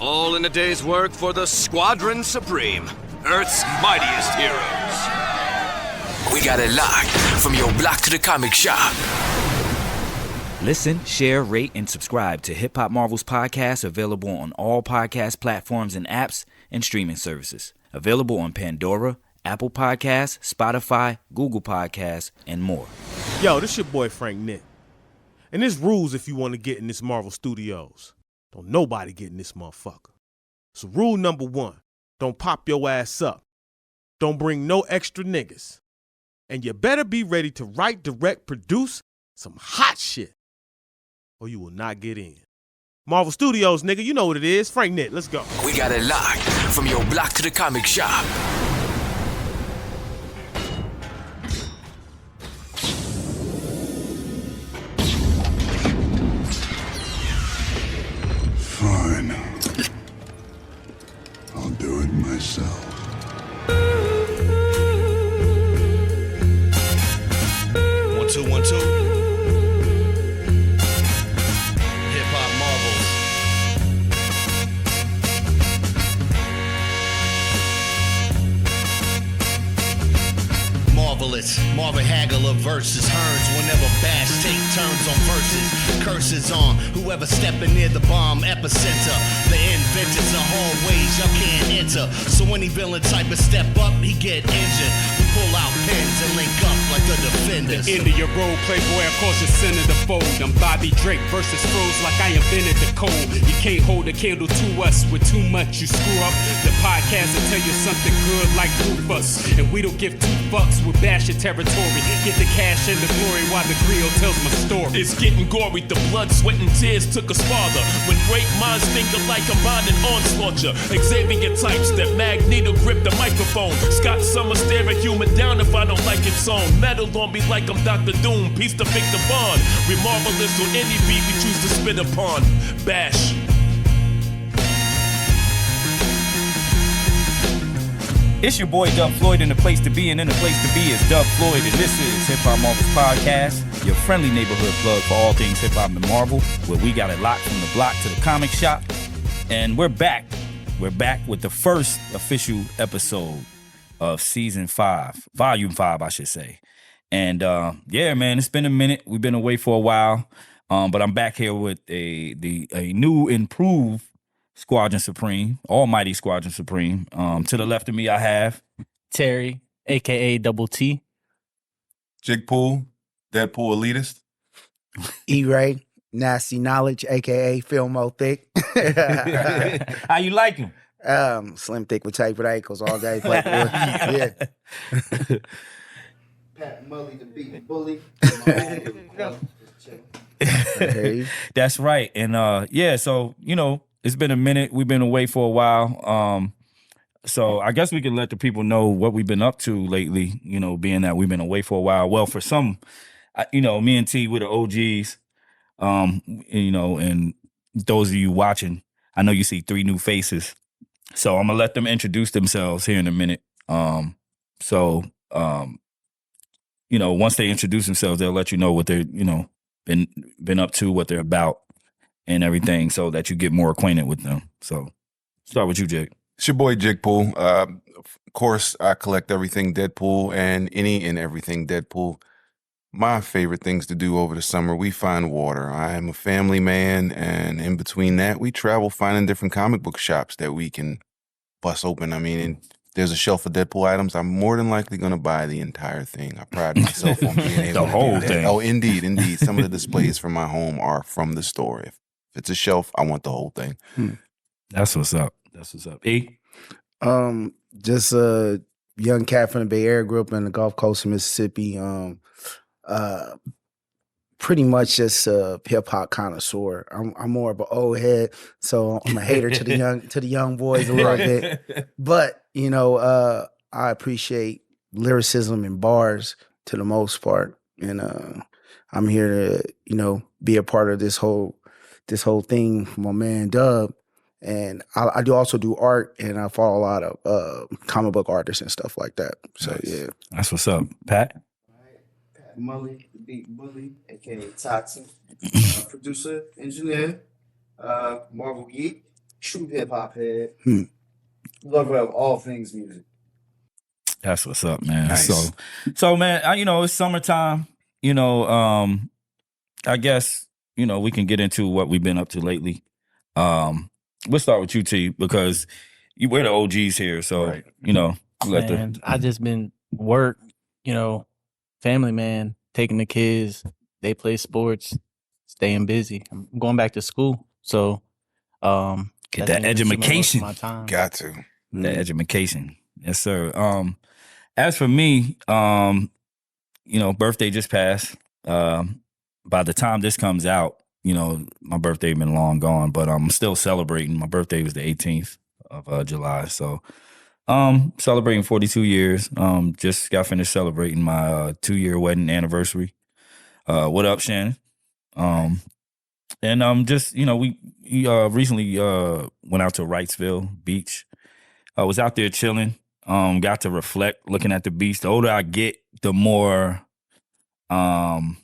All in a day's work for the Squadron Supreme, Earth's mightiest heroes. We got it locked from your block to the comic shop. Listen, share, rate, and subscribe to Hip Hop Marvels Podcast, available on all podcast platforms and apps and streaming services. Available on Pandora, Apple Podcasts, Spotify, Google Podcasts, and more. Yo, this your boy Frank Nick. And there's rules if you want to get in this Marvel Studios. Don't nobody get in this motherfucker. So rule number 1, don't pop your ass up. Don't bring no extra niggas. And you better be ready to write, direct, produce some hot shit, or you will not get in. Marvel Studios, nigga, you know what it is. Frank Nick, let's go. We got it locked from your block to the comic shop. Fine. I'll do it myself. 1 2 1 2. Hip Hop Marvels. Marvelous, Marvin Hagler versus Hearns. Whenever Bash take turns on verses, curses on whoever stepping near the bomb epicenter. The inventors of hallways y'all can't enter. So any villain type of step up, he get injured. We pull out pins and link up like the defenders. The end of your road, playboy, of course it's center the fold. I'm Bobby Drake versus Froze like I invented the code. You can't hold a candle to us with too much, you screw up. The podcast will tell you something good like Rufus. And we don't give 2 fucks with bashing territory. Get the cash and the glory while the griot tells my story. It's getting gory, the blood, sweat, and tears took us farther. When great minds think alike, combined and onslaught ya. Xavier types that Magneto grip the microphone. Scott Summers staring human down if I don't like its song. Metal on me like I'm Dr. Doom, piece to pick the bond. We marvelous on any beat we choose to spit upon. Bash. It's your boy Dub Floyd, and the place to be, and in the place to be is Dub Floyd, and this is Hip Hop Marvels Podcast, your friendly neighborhood plug for all things hip hop and Marvel, where we got it locked from the block to the comic shop. And we're back. We're back with the first official episode of season 5, volume 5, I should say. And yeah, man, it's been a minute. We've been away for a while, but I'm back here with a new, improved Squadron Supreme, Almighty Squadron Supreme. To the left of me, I have Terry, aka Double T. Jigpool, Deadpool elitist. E-Ray, Nasty Knowledge, aka Filmo Thick. How you like him? Slim Thick with tapered ankles all day. Yeah. Pat Mulli, the beat bully. That's right. And yeah, so you know, it's been a minute. We've been away for a while. So I guess we can let the people know what we've been up to lately, you know, being that we've been away for a while. Well, for some, you know, me and T, we're the OGs, you know, and those of you watching, I know you see 3 new faces. So I'm going to let them introduce themselves here in a minute. You know, once they introduce themselves, they'll let you know what they're, you know, been up to, what they're about, and everything, so that you get more acquainted with them. So start with you, Jig. It's your boy Jigpool. Of course, I collect everything Deadpool and any and everything Deadpool. My favorite things to do over the summer, we find water. I am a family man, and in between that, we travel finding different comic book shops that we can bust open. I mean, there's a shelf of Deadpool items. I'm more than likely going to buy the entire thing. I pride myself on being able The to whole do that. thing. Oh, indeed, indeed. Some of the displays from my home are from the store. If it's a shelf, I want the whole thing. That's what's up. That's what's up. E? Just a young cat from the Bay Area, grew up in the Gulf Coast of Mississippi. Pretty much just a hip hop connoisseur. I'm more of an old head, so I'm a hater to the young boys a little bit. But you know, I appreciate lyricism and bars to the most part, and I'm here to, you know, be a part of this whole thing for my man Dub. And I do also do art, and I follow a lot of comic book artists and stuff like that. So Nice. yeah. That's what's up. Pat? Pat Mulli, the beat bully, aka Toxic, producer, engineer, Marvel geek, true hip hop head. Lover of all things music. That's what's up, man. Nice. So man, it's summertime. I guess we can get into what we've been up to lately. We'll start with you, T, because we're the OGs here. So Right. Man, I just been work, family man, taking the kids. They play sports, staying busy. I'm going back to school, so Get that's that been consuming most of education. my time. Got to. The education. Yes, sir. As for me, birthday just passed. By the time this comes out, my birthday been long gone, but I'm still celebrating. My birthday was the 18th of July. So celebrating 42 years. Just got finished celebrating my 2-year wedding anniversary. What up, Shannon? And just, we recently went out to Wrightsville Beach. I was out there chilling. Got to reflect, looking at the beach. The older I get, the more I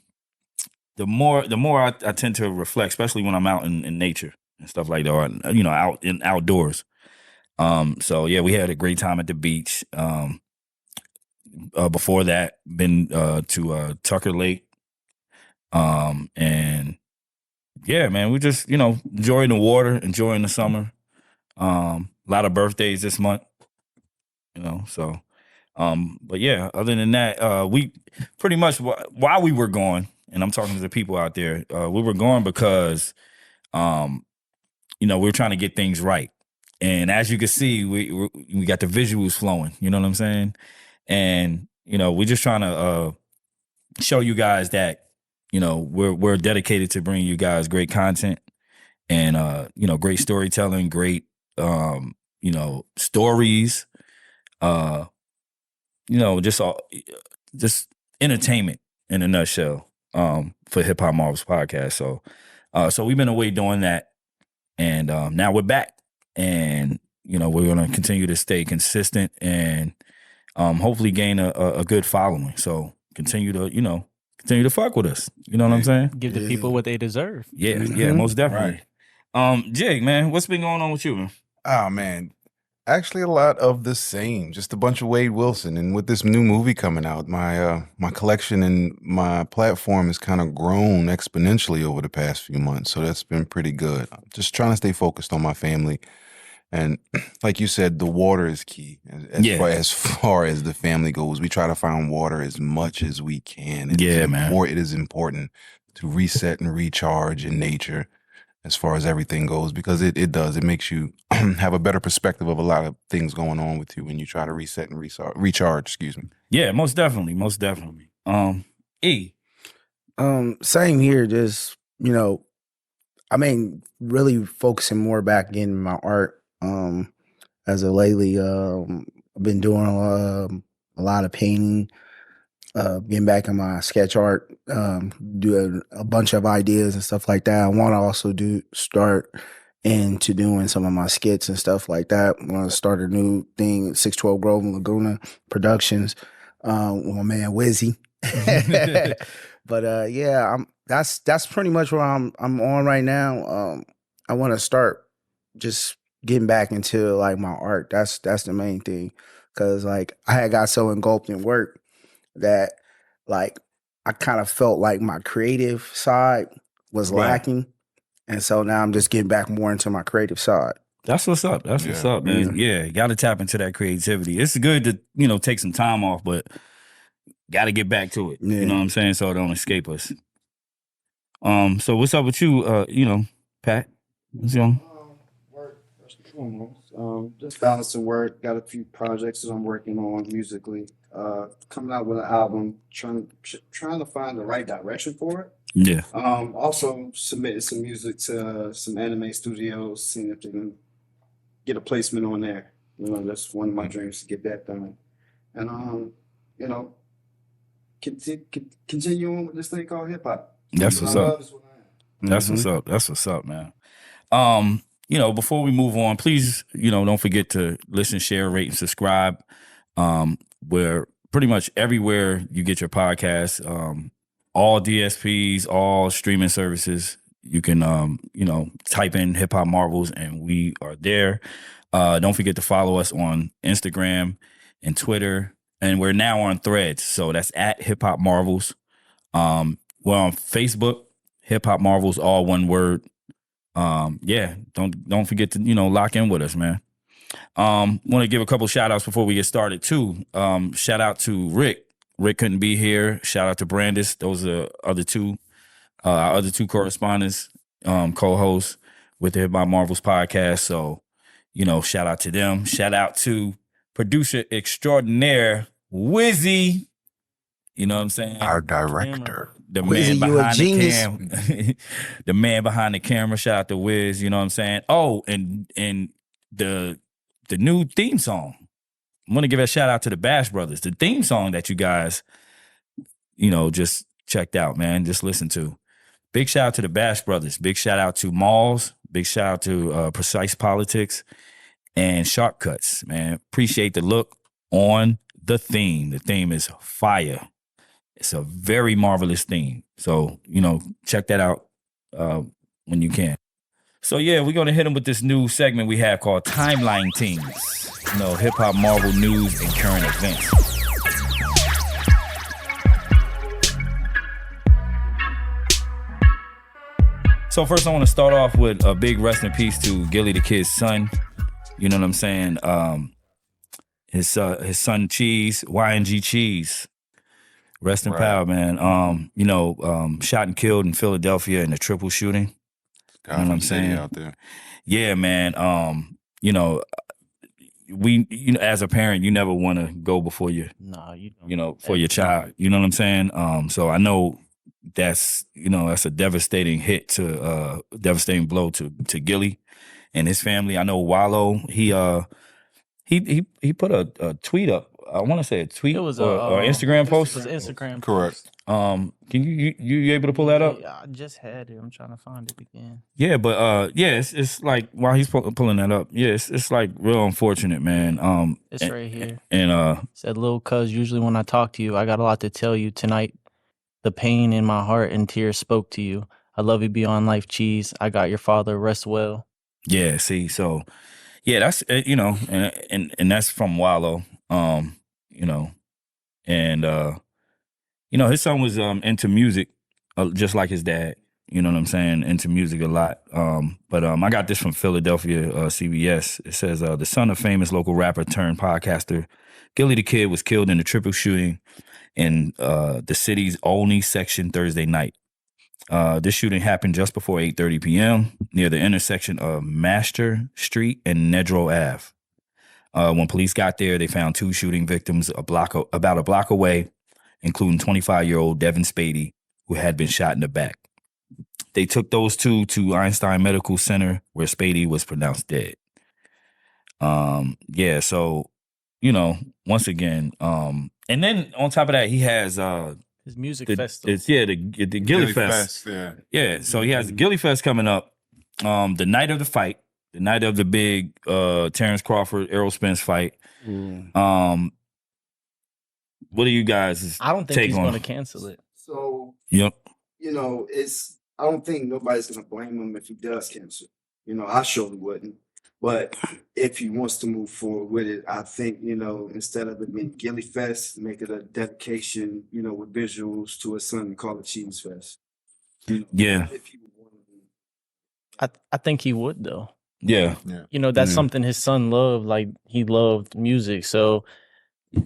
tend to reflect, especially when I'm out in nature and stuff like that, or out in outdoors. So yeah, we had a great time at the beach. Before that, been to Tucker Lake. And yeah, man, we just enjoying the water, enjoying the summer. A lot of birthdays this month. So, but yeah, other than that, we pretty much while we were going, and I'm talking to the people out there, we were going because, we were trying to get things right. And as you can see, we got the visuals flowing, you know what I'm saying? And, we're just trying to show you guys that, we're dedicated to bringing you guys great content and, great storytelling, great, stories, just entertainment in a nutshell, for Hip Hop Marvels podcast. So we've been away doing that, and now we're back, and we're gonna continue to stay consistent and hopefully gain a good following. So continue to fuck with us. You know what I'm saying? Give the people what they deserve. Yeah, most definitely. Jig, man, what's been going on with you, man? Oh man, actually a lot of the same. Just a bunch of Wade Wilson, and with this new movie coming out, my collection and my platform has kind of grown exponentially over the past few months. So that's been pretty good. I'm just trying to stay focused on my family, and like you said, the water is key. As far as the family goes, we try to find water as much as we can. It is important to reset and recharge in nature, as far as everything goes, because it makes you have a better perspective of a lot of things going on with you when you try to reset and recharge, excuse me. Yeah, most definitely. E. Same here, just, really focusing more back in my art. As of lately, I've been doing a lot of painting, getting back in my sketch art, doing a bunch of ideas and stuff like that. I want to also start into doing some of my skits and stuff like that. I want to start a new thing, 612 Grove and Laguna Productions, with my man Wizzy. But yeah, that's pretty much where I'm on right now. I want to start just getting back into like my art. That's the main thing, because like I had got so engulfed in work that like I kind of felt like my creative side was lacking, and so now I'm just getting back more into my creative side. That's what's up. That's what's up, man. Yeah, you got to tap into that creativity. It's good to take some time off, but got to get back to it. You know what I'm saying? So it don't escape us. So what's up with you? Pat. What's going? Work first and foremost. Just balancing work. Got a few projects that I'm working on musically. Coming out with an album. Trying to find the right direction for it. Yeah. Also submitted some music to some anime studios, seeing if they can get a placement on there. That's one of my dreams, to get that done. And continue on with this thing called hip hop. That's what's up. That's what's up. That's what's up, man. Before we move on, please, don't forget to listen, share, rate, and subscribe. We're pretty much everywhere you get your podcasts. All DSPs, all streaming services. you can type in Hip Hop Marvels and we are there. Don't forget to follow us on Instagram and Twitter, and we're now on Threads, so that's at Hip Hop Marvels. We're on Facebook, Hip Hop Marvels, all one word. Don't forget to lock in with us, man. Want to give a couple shout outs before we get started too. Shout out to Rick. Rick couldn't be here. Shout out to Brandess. Those are our other two correspondents, co-hosts with the Hip Hop Marvels podcast. So, shout out to them. Shout out to producer extraordinaire Wizzy. You know what I'm saying? Our director. The Wizzy, man you a behind the genius. cam. The man behind the camera. Shout out to Wiz. You know what I'm saying? Oh, and the new theme song. I'm gonna give a shout out to the Bash Brothers. The theme song that you guys, just checked out, man. Just listen to. Big shout out to the Bash Brothers. Big shout out to Malls. Big shout out to Precise Politics and Shortcuts, man. Appreciate the look on the theme. The theme is fire. It's a very marvelous theme. So, check that out when you can. So, yeah, we're going to hit them with this new segment we have called Timeline Teams. Hip Hop Marvel news and current events. So first I want to start off with a big rest in peace to Gillie Da Kid's son. You know what I'm saying? His son Cheese, YNG Cheese. Rest in power, man. Shot and killed in Philadelphia in a triple shooting. You know what I'm saying? Out there. Yeah, man. As a parent, you never want to go before your, for your child. You know what I'm saying? So I know that's a devastating hit to devastating blow to Gillie and his family. I know Wallow, he put a tweet up. I want to say a tweet or Instagram post. It was Instagram. Correct. Can you able to pull that up? Yeah, I just had it. I'm trying to find it again. Yeah, but it's like while he's pulling that up, it's like real unfortunate, man. It's right here. And said, "Little cuz, usually when I talk to you, I got a lot to tell you. Tonight, the pain in my heart and tears spoke to you. I love you beyond life, Cheese. I got your father. Rest well." Yeah. See, so yeah, that's and that's from Wallow. His son was into music, just like his dad. You know what I'm saying? Into music a lot. But I got this from Philadelphia CBS. It says the son of famous local rapper turned podcaster Gillie Da Kid was killed in a triple shooting in the city's Olney section Thursday night. This shooting happened just before 8:30 p.m. near the intersection of Master Street and Nedrow Ave. When police got there, they found two shooting victims about a block away, including 25-year-old Devin Spady, who had been shot in the back. They took those two to Einstein Medical Center, where Spady was pronounced dead. So, once again, and then on top of that, he has his music festival. The Gillie Fest. Yeah, so he has the Gillie Fest coming up the night of the fight. The night of the big Terrence Crawford, Errol Spence fight. What do you guys I don't think he's going to cancel it. So, yep. I don't think nobody's going to blame him if he does cancel. I surely wouldn't. But if he wants to move forward with it, I think, instead of it being Gillie Fest, make it a dedication, with visuals to his son and call it Cheese Fest. Yeah. If he would want to be. I think he would, though. Yeah. That's something his son loved. Like, he loved music. So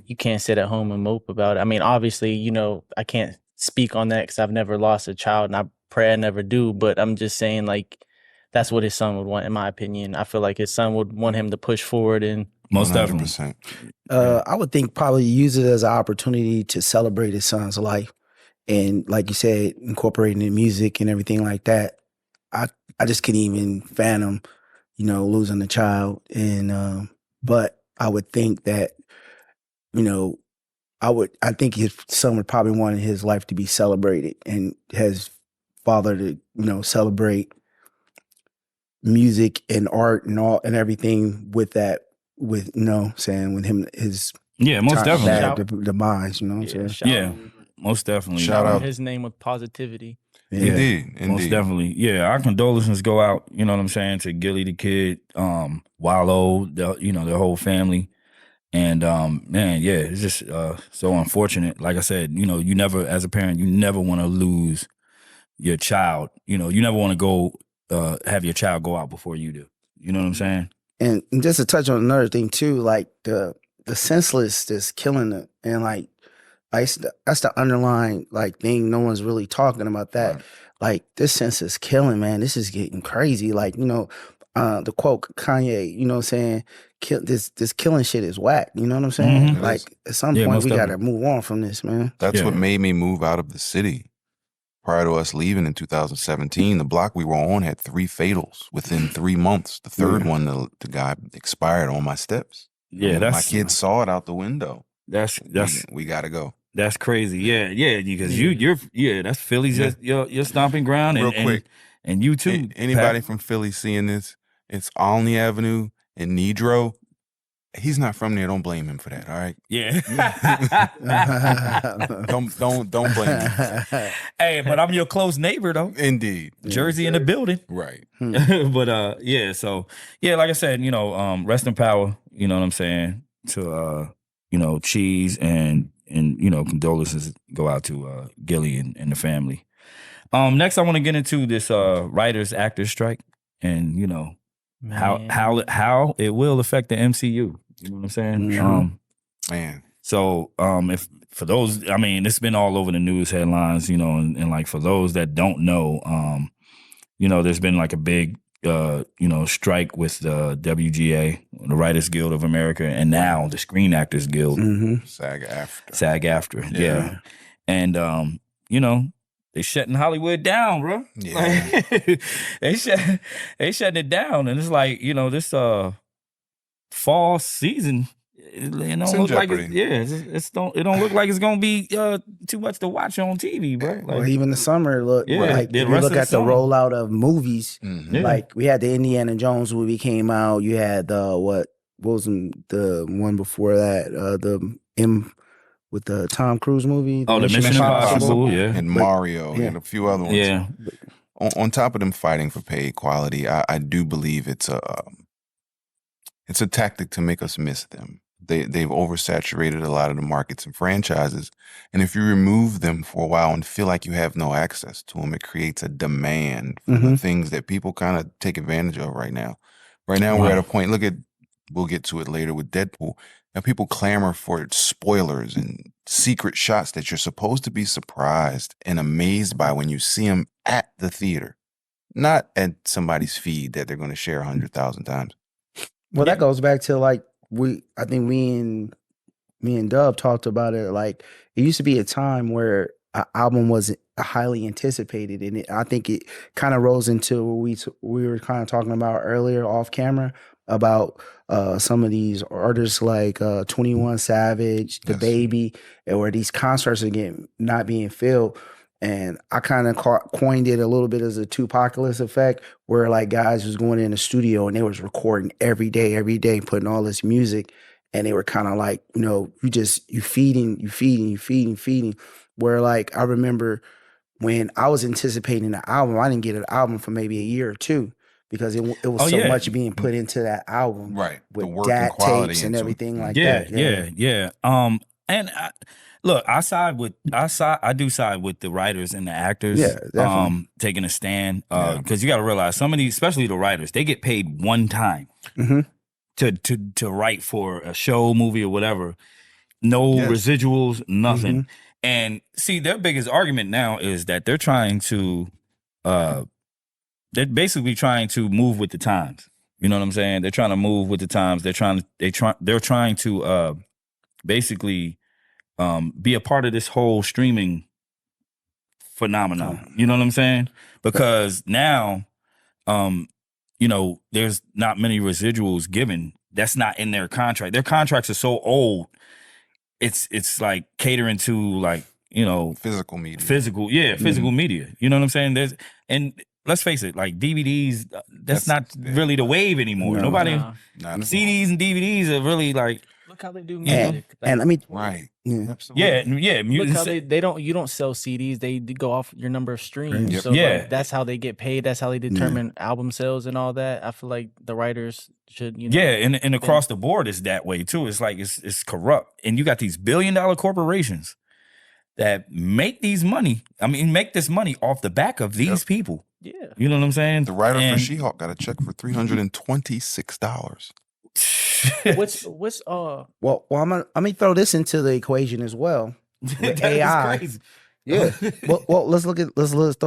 you can't sit at home and mope about it. I mean, obviously, I can't speak on that because I've never lost a child, and I pray I never do. But I'm just saying, like, that's what his son would want, in my opinion. I feel like his son would want him to push forward and most definitely. I would think probably use it as an opportunity to celebrate his son's life, and like you said, incorporating the music and everything like that. I just can't even fathom, losing a child, and but I would think that, I think his son would probably want his life to be celebrated, and his father to celebrate music and art and all and everything with that, with saying with him his most definitely demise, what I'm saying? Most definitely. Shout out his name with positivity. He did, most indeed. definitely. Yeah, our condolences go out. You know what I'm saying, to Gillie Da Kid, Wallow, the whole family. And man, yeah, it's just so unfortunate. Like I said, you never, as a parent, you never want to lose your child. You never want to go have your child go out before you do. You know what I'm saying? And just to touch on another thing too, like the senseless that's killing it, and like that's the underlying like thing. No one's really talking about that. Right. Like this senseless killing, man. This is getting crazy. Like the quote Kanye. You know what I'm saying? This killing shit is whack. You know what I'm saying? Mhm. Like at some point most we got to definitely. move on from this, man. That's Yeah. what made me move out of the city. Prior to us leaving in 2017, the block we were on had 3 fatals within 3 months. The third one, the guy expired on my steps. Yeah, My that's kids saw it out the window. that's We got to go. that's crazy. Yeah, because you're that's Philly's your stomping ground, and Real quick. and you too. Anybody Pat. from Philly seeing this? It's Olney Avenue in Nedro. He's not from there. Don't blame him for that. All right. Yeah. Don't blame him. Hey, but I'm your close neighbor though. Indeed. Jersey in the building. Right. But yeah, so yeah, like I said, rest in power, you know what I'm saying, to Cheese, and condolences go out to Gillie and the family. Next I want to get into this writers actors strike, and how it will affect the MCU. You know what I'm saying? Man. So if for those, I mean, it's been all over the news headlines, and like for those that don't know, there's been like a big strike with the WGA, the Writers Guild of America, and now the Screen Actors Guild, SAG-AFTRA. SAG-AFTRA, yeah. And they shutting Hollywood down, bro. Yeah. they shutting it down, and it's like this fall season. It don't look like it don't look like it's gonna be too much to watch on TV, bro. Like, Or even the summer look. Yeah, like the if you rest look of the at the summer. rollout of movies. Mhm. Yeah. Like we had the Indiana Jones movie came out. You had the what was the one before that? The M with the Tom Cruise movie. the Mission Impossible, yeah. And Mario and a few other ones. Yeah. On top of them fighting for pay equality, I do believe it's a tactic to make us miss them. They've oversaturated a lot of the markets and franchises, and if you remove them for a while and feel like you have no access to them, it creates a demand for the things that people kind of take advantage of right now. Right now, we're at a point. We'll get to it later with Deadpool. Now, people clamor for spoilers and secret shots that you're supposed to be surprised and amazed by when you see them at the theater, not at somebody's feed that they're going to share 100,000 times. Well, that goes back to like I think me and Dub talked about it. Like it used to be a time where an album was highly anticipated, and I think it kind of rose into what we were kind of talking about earlier off camera about some of these artists like 21 Savage, The Baby, and where these concerts are not being filled. And I kind of coined it a little bit as a Tupacalypse effect, where like guys was going in the studio and they was recording every day, putting all this music, and they were kind of like, you feeding. Where like I remember when I was anticipating the album, I didn't get an album for maybe a year or two because it was so much being put into that album, Right? The with work DAT and quality tapes and everything like yeah, that. Yeah. And look, I do side with the writers and the actors. Yeah, definitely. Taking a stand because you got to realize some of these, especially the writers, they get paid one time to write for a show, movie, or whatever. No residuals, nothing. And see, their biggest argument now is that they're basically trying to move with the times. You know what I'm saying? They're trying to move with the times. They're trying to basically be a part of this whole streaming phenomenon. You know what I'm saying? Because now, there's not many residuals given. That's not in their contract. Their contracts are so old. It's like catering to like, Physical media. Physical media. You know what I'm saying? And let's face it, like DVDs, that's not really the wave anymore. Nobody Not at all. CDs and DVDs are really like Look how they do And, music. and let me Right. yeah. Absolutely. Yeah. Look how Music. you don't sell CDs. They go off your number of streams. Yep. So Yeah. like, that's how they get paid. That's how they determine album sales and all that. I feel like the writers should, Yeah, and across the board it's that way too. It's like it's corrupt. And you got these billion-dollar corporations that make this money off the back of these people. Yeah. You know what I'm saying? The writer And- for She-Hulk got a check for $326. What's Well, let me throw this into the equation as well. With That is AI. crazy. Yeah. well, let's throw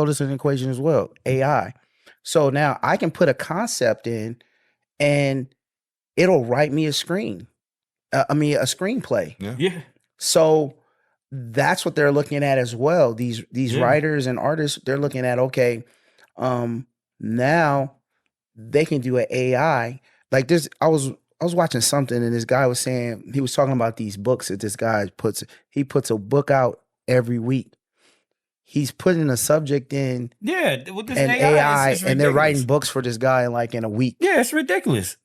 this in the equation as well. AI. So now I can put a concept in, and it'll write me a screenplay. Yeah. So that's what they're looking at as well. These writers and artists, they're looking at, okay, now they can do an AI like this. I was watching something, and this guy was saying, he was talking about these books that this guy puts a book out every week. He's putting a subject in With this and AI, it's and they're ridiculous. writing books for this guy in a week. Yeah, it's ridiculous.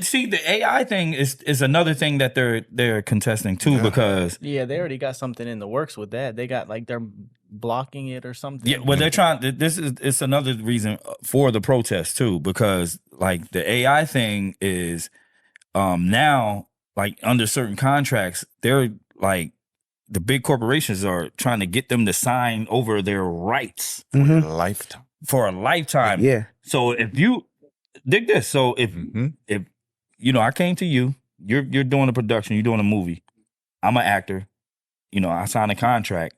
See, the AI thing is another thing that they're contesting too, because they already got something in the works with that. They got like they're blocking it or something. they're trying. It's another reason for the protest too, because like the AI thing is now like under certain contracts, they're like the big corporations are trying to get them to sign over their rights Lifetime. for a lifetime. Yeah. So if you dig this, so if I came to you, you're doing a production, you're doing a movie, I'm an actor, I sign a contract.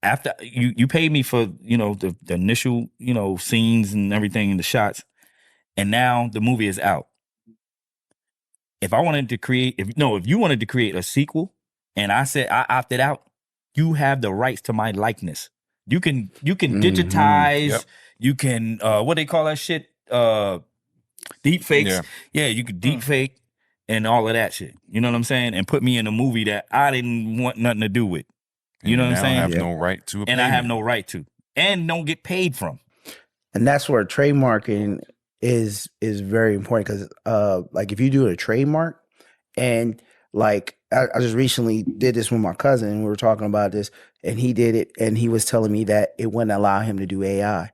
After you paid me for the initial scenes and everything and the shots, and now the movie is out. If I wanted to create, if you wanted to create a sequel, and I said I opted out, you have the rights to my likeness. You can digitize. Yep. You can what they call that shit? Deep fakes. Yeah, you could deep fake and all of that shit. You know what I'm saying? And put me in a movie that I didn't want nothing to do with. You know what I'm saying? I have no right to. And I have no right to, and don't get paid from. And that's where trademarking is very important, because like if you do a trademark, and like I just recently did this with my cousin, and we were talking about this, and he did it, and he was telling me that it wouldn't allow him to do AI.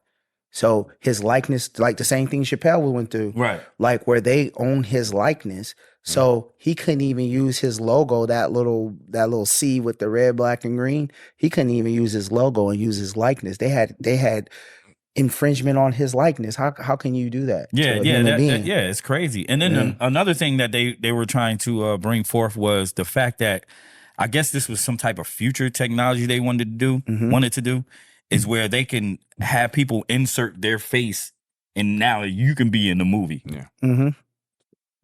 So his likeness, like the same thing Chappelle went through, Right? Like where they own his likeness, so he couldn't even use his logo, that little C with the red, black, and green. He couldn't even use his logo and use his likeness. They had infringement on his likeness. How can you do that? Yeah, to a human being? it's crazy. And then another thing that they were trying to bring forth was the fact that I guess this was some type of future technology they wanted to do, is where they can have people insert their face, and now you can be in the movie. Yeah. Mm-hmm.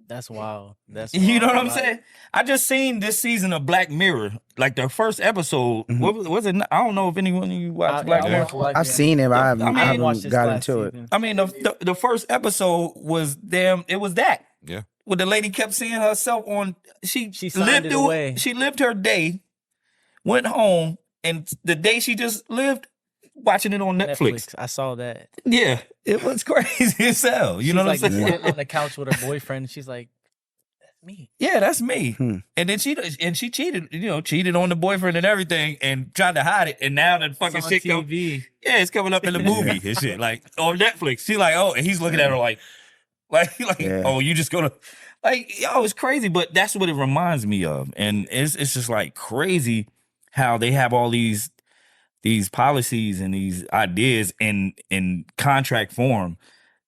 That's wild. That's You know wild. what I'm saying? I just seen this season of Black Mirror, like the first episode. What was it? I don't know if anyone of you watched Black Mirror. I've seen it, but I haven't watched this got last into it. season. I mean, the first episode was it was that. Yeah. Where the lady kept seeing herself on, she signed lived it away. She lived her day, went home, and the day she just lived, watching it on Netflix. I saw that. Yeah, it was crazy as hell. You know what I'm saying? Sitting on the couch with her boyfriend, and she's like, "That's me." Yeah, that's me. And then she cheated, cheated on the boyfriend and everything, and tried to hide it. And now that fucking shit come, yeah, it's coming up in the movie and shit, like on Netflix. She's like, oh, and he's looking at her like, oh, you just gonna, like, yo, it's crazy. But that's what it reminds me of, and it's just like crazy how they have all these policies and these ideas in contract form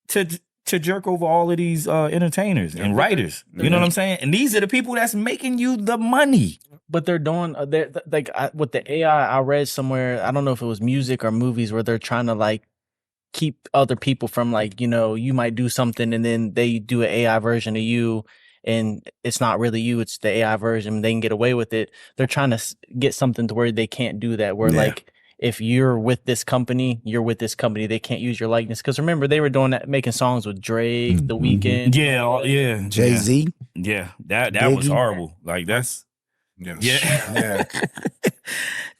to jerk over all of these entertainers and writers. You know what I'm saying? And these are the people that's making you the money. But they're doing with the AI. I read somewhere, I don't know if it was music or movies, where they're trying to like keep other people from, like, you might do something and then they do an AI version of you, and it's not really you, it's the AI version. They can get away with it. They're trying to get something to where they can't do that. Where like, if you're with this company, you're with this company. They can't use your likeness. Because remember, they were doing that, making songs with Drake, The Weeknd. Yeah. Jay-Z. Yeah, that was horrible. Like that's yeah.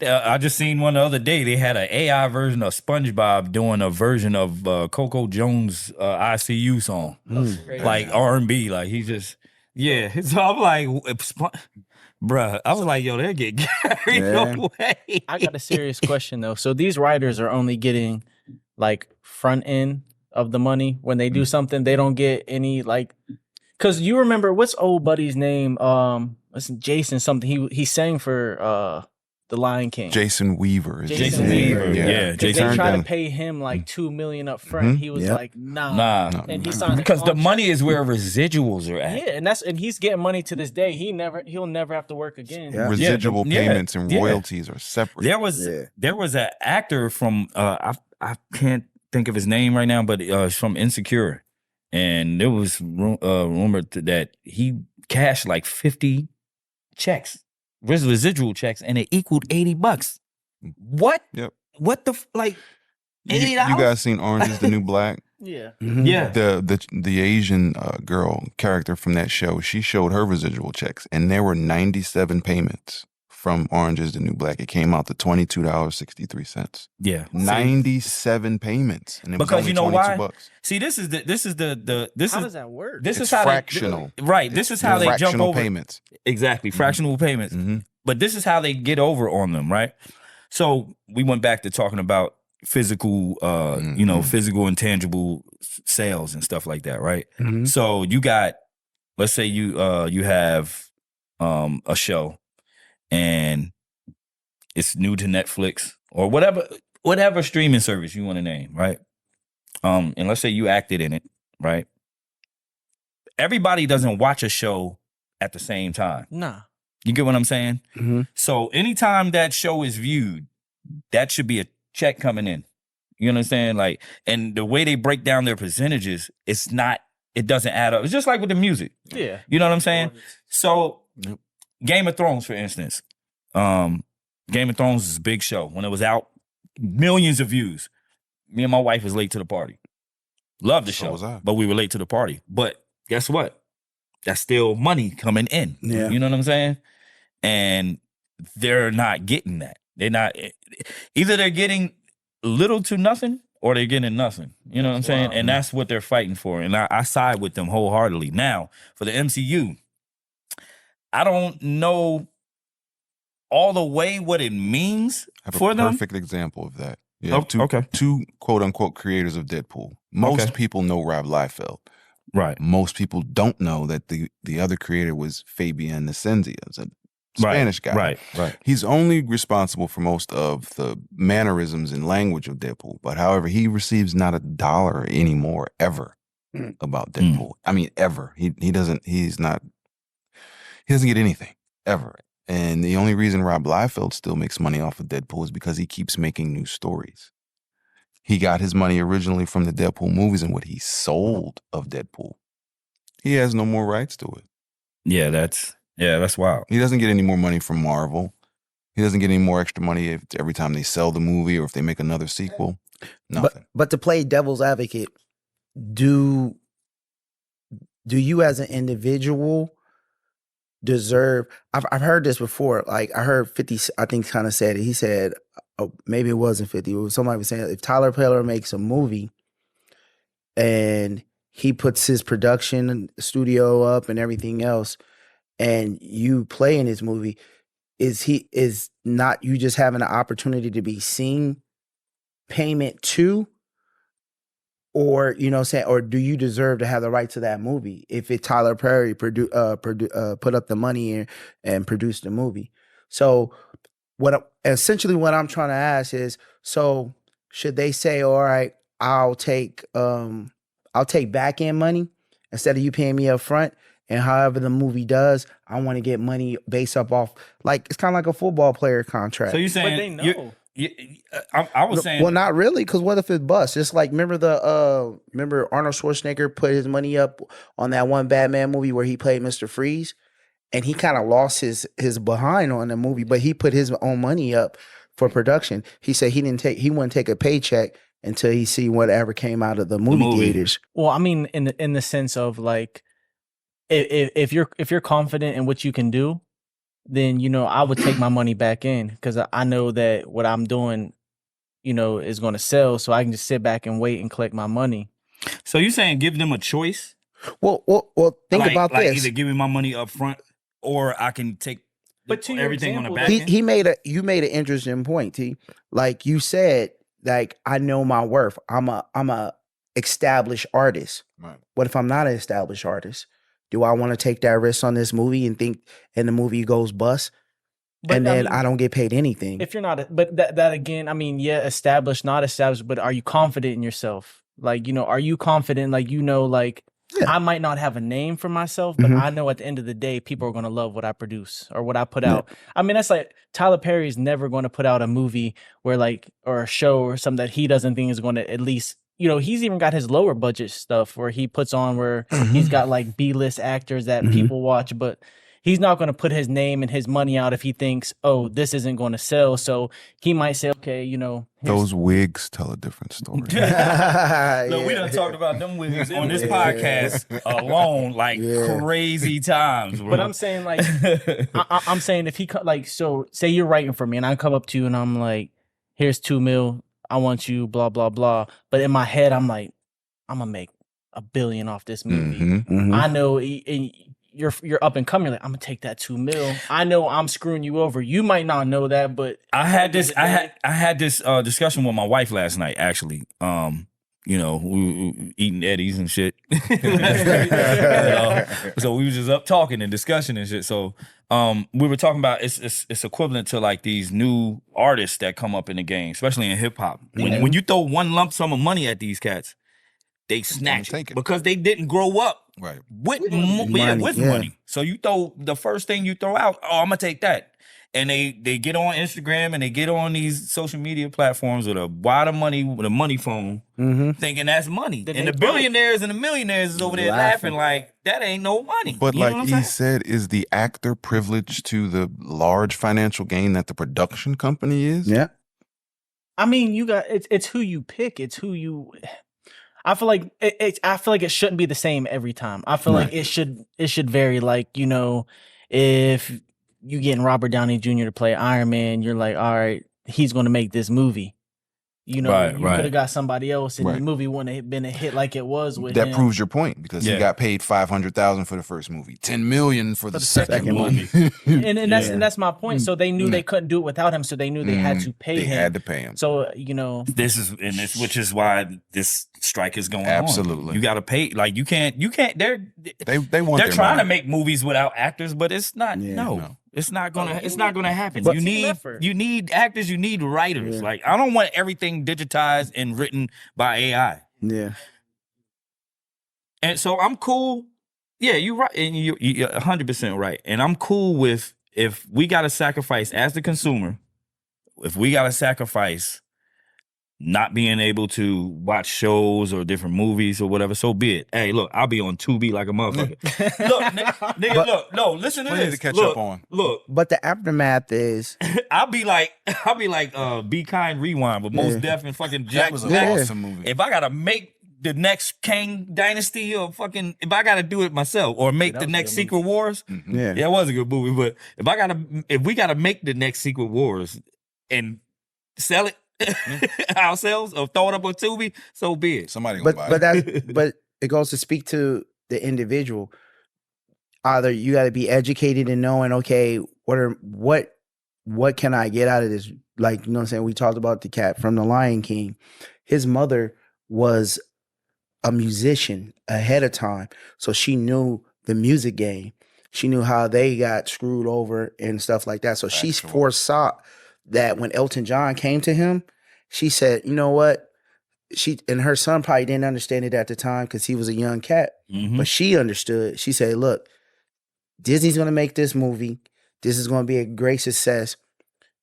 I just seen one the other day. They had an AI version of SpongeBob doing a version of Coco Jones' ICU song, like R&B. Like he just Yeah, so I'm like, bruh, I was like, yo, they'll get carried away. I got a serious question though. So these writers are only getting like front end of the money when they do something. They don't get any like, because you remember what's old buddy's name? Listen, Jason something. He sang for the Lion King. Jason Weaver. Jason Weaver. Yeah. Jason. They tried to pay him like $2 million up front. He was like, nah. And he signed because the money is where residuals are at. Yeah, and he's getting money to this day. He'll never have to work again. Yeah. Residual payments and royalties are separate. There was an actor from I can't think of his name right now, but it's from Insecure, and there was rumored that he cashed like 50 checks, residual checks, and it equaled $80. What? Yep. What the like? $80? You guys seen Orange Is the New Black? Yeah. Yeah. The Asian girl character from that show, she showed her residual checks, and there were 97 payments from Orange Is the New Black. It came out to $22.63. Yeah. 97 payments. And it was Because only you know 22 why? bucks. See, this is How does that work? This It's is how fractional. This is how they jump Fractional over payments. Exactly, fractional payments. But this is how they get over on them, right? So we went back to talking about physical, physical and tangible sales and stuff like that, right? So you got, let's say you have a show and it's new to Netflix or whatever streaming service you want to name, right? And let's say you acted in it, right? Everybody doesn't watch a show at the same time. Nah. You get what I'm saying? So anytime that show is viewed, that should be a check coming in. You understand? Like, and the way they break down their percentages, it doesn't add up. It's just like with the music. Yeah. You know what I'm saying? So Game of Thrones, for instance. Game of Thrones is a big show. When it was out, millions of views. Me and my wife was late to the party. Loved the show, was I. but we were late to the party. But guess what? That's still money coming in. Yeah. You know what I'm saying? And they're not getting that. They're not, either they're getting little to nothing or they're getting nothing. You know what I'm saying? And that's what they're fighting for. And I side with them wholeheartedly. Now, for the MCU, I don't know all the way what it means I have for a them. perfect example of that. You have two quote unquote creators of Deadpool. Most people know Rob Liefeld. Right. Most people don't know that the other creator was Fabian Nicieza, a Spanish guy. Right. He's only responsible for most of the mannerisms and language of Deadpool. But however, he receives not $1 anymore ever about Deadpool. I mean, ever. He doesn't get anything ever. And the only reason Rob Liefeld still makes money off of Deadpool is because he keeps making new stories. He got his money originally from the Deadpool movies and what he sold of Deadpool. He has no more rights to it. Yeah, that's wild. He doesn't get any more money from Marvel. He doesn't get any more extra money every time they sell the movie or if they make another sequel. Nothing. But to play devil's advocate, do you as an individual deserve? I've heard this before. Like I heard 50, I think kind of said it. He said, maybe it wasn't 50. Somebody was saying if Tyler Perry makes a movie and he puts his production studio up and everything else, and you play in his movie, is not you just having an opportunity to be seen payment too? Or, you know what I'm saying, or do you deserve to have the right to that movie if it Tyler Perry put up the money and produced the movie? So essentially what I'm trying to ask is, so should they say, all right, I'll take back end money instead of you paying me up front, and however the movie does, I want to get money based off, like it's kind of like a football player contract. So you're saying, but they know. I was saying, well, not really, because what if it busts? Just like remember Arnold Schwarzenegger put his money up on that one Batman movie where he played Mr. Freeze, and he kind of lost his behind on the movie, but he put his own money up for production. He said he wouldn't take a paycheck until he see whatever came out of the movie theaters. Well, I mean, in the sense of like, if you're confident in what you can do, then, you know, I would take my money back in because I know that what I'm doing, you know, is going to sell. So I can just sit back and wait and collect my money. So you're saying give them a choice? Well. Think like, about this. Either give me my money up front, or I can take But to your everything on the example, back end. You made an interesting point, T. Like you said, like I know my worth. I'm a established artist. Right. What if I'm not an established artist? Do I want to take that risk on this movie and the movie goes bust? But, and then I don't get paid anything. If you're not, but that again, I mean, yeah, established, not established, but are you confident in yourself? Like, are you confident? Like, like I might not have a name for myself, but I know at the end of the day, people are going to love what I produce or what I put out. I mean, that's like Tyler Perry is never going to put out a movie where or a show or something that he doesn't think is going to at least, he's even got his lower budget stuff where he puts on where he's got like B-list actors that people watch, but he's not going to put his name and his money out if he thinks, oh, this isn't going to sell. So he might say, okay, those wigs tell a different story. Look, we done talked about them wigs on this podcast alone, like crazy times. Bro. But I'm saying, like, I'm saying if he so say you're writing for me and I come up to you and I'm like, here's $2 million, I want you, blah blah blah. But in my head, I'm like, I'm gonna make $1 billion off this movie. I know. You're up and coming. You're like, I'm gonna take that $2 million. I know I'm screwing you over. You might not know that, but I had this discussion with my wife last night. Actually, we were eating Eddies and shit. So we was just up talking and discussing and shit. So we were talking about it's equivalent to like these new artists that come up in the game, especially in hip hop. When you throw one lump sum of money at these cats, they snatch it because they didn't grow up with money. So you throw the first thing you throw out. Oh, I'm gonna take that, and they get on Instagram and they get on these social media platforms with a wad of money with a money phone, thinking that's money. And the billionaires and the millionaires is over there laughing like that ain't no money. But like he said, is the actor privileged to the large financial gain that the production company is? Yeah. I mean, it's who you pick. It's who you. I feel like it shouldn't be the same every time. I feel like it should vary. Like, if you getting Robert Downey Jr. to play Iron Man, you're like, all right, he's going to make this movie. You could have got somebody else, and the movie wouldn't have been a hit like it was with him. That proves your point because he got paid $500,000 for the first movie, $10 million for the second movie, and that's my point. So they knew they couldn't do it without him, so they knew they had to pay him. They had to pay him. So which is why this strike is going on. Absolutely, you got to pay. Like you can't. They want. They're trying to make movies without actors, but it's not. No. It's not gonna happen. But you need actors, you need writers. Like I don't want everything digitized and written by AI. Yeah. And so I'm cool. Yeah, you're right. And you're 100% right. And I'm cool with if we gotta sacrifice as the consumer, if we gotta sacrifice not being able to watch shows or different movies or whatever, so be it. Hey, look, I'll be on Tubi like a motherfucker. Look, nigga, look, no, listen to this. To catch up on. Look, but the aftermath is I'll be like Be Kind Rewind with Most Def and fucking Jack. That was an awesome movie. If I gotta make the next Kang Dynasty or if I gotta do it myself or make the next Secret Wars, it was a good movie. But if we gotta make the next Secret Wars and sell it ourselves or throw it up on Tubi, so be it. Somebody gonna buy it. But it goes to speak to the individual. Either you got to be educated in knowing, okay, what can I get out of this? Like, you know what I'm saying? We talked about the cat from The Lion King. His mother was a musician ahead of time, so she knew the music game. She knew how they got screwed over and stuff like that. So she foresaw that when Elton John came to him, she said, you know what? And her son probably didn't understand it at the time because he was a young cat, but she understood. She said, look, Disney's going to make this movie. This is going to be a great success.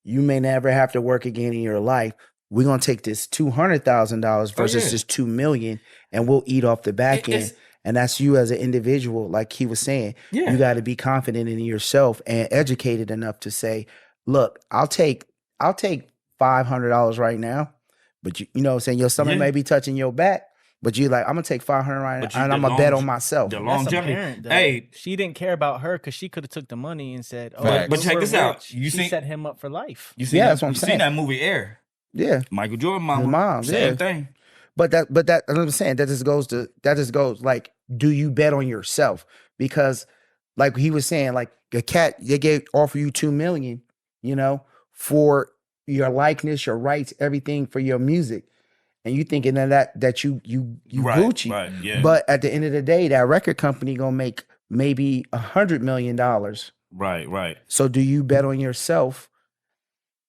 You may never have to work again in your life. We're going to take this $200,000 versus this $2 million, and we'll eat off the back end. And that's you as an individual, like he was saying. You got to be confident in yourself and educated enough to say, look, I'll take $500 right now, but you know what I'm saying? Your stomach may be touching your back, but you like, I'm going to take $500 right now, and I'm going to bet on myself. The longevity. Hey, she didn't care about her because she could have took the money and said, oh, but check this out. She set him up for life. That's what I'm saying. You seen that movie Air? Yeah. Michael Jordan mom. Same thing. But that I'm saying that just goes like do you bet on yourself? Because like he was saying, like a cat, they offer you $2 million, you know, for your likeness, your rights, everything for your music. And you thinking that you Right, Gucci. right, yeah. But at the end of the day, that record company gonna make maybe $100 million. Right. So do you bet on yourself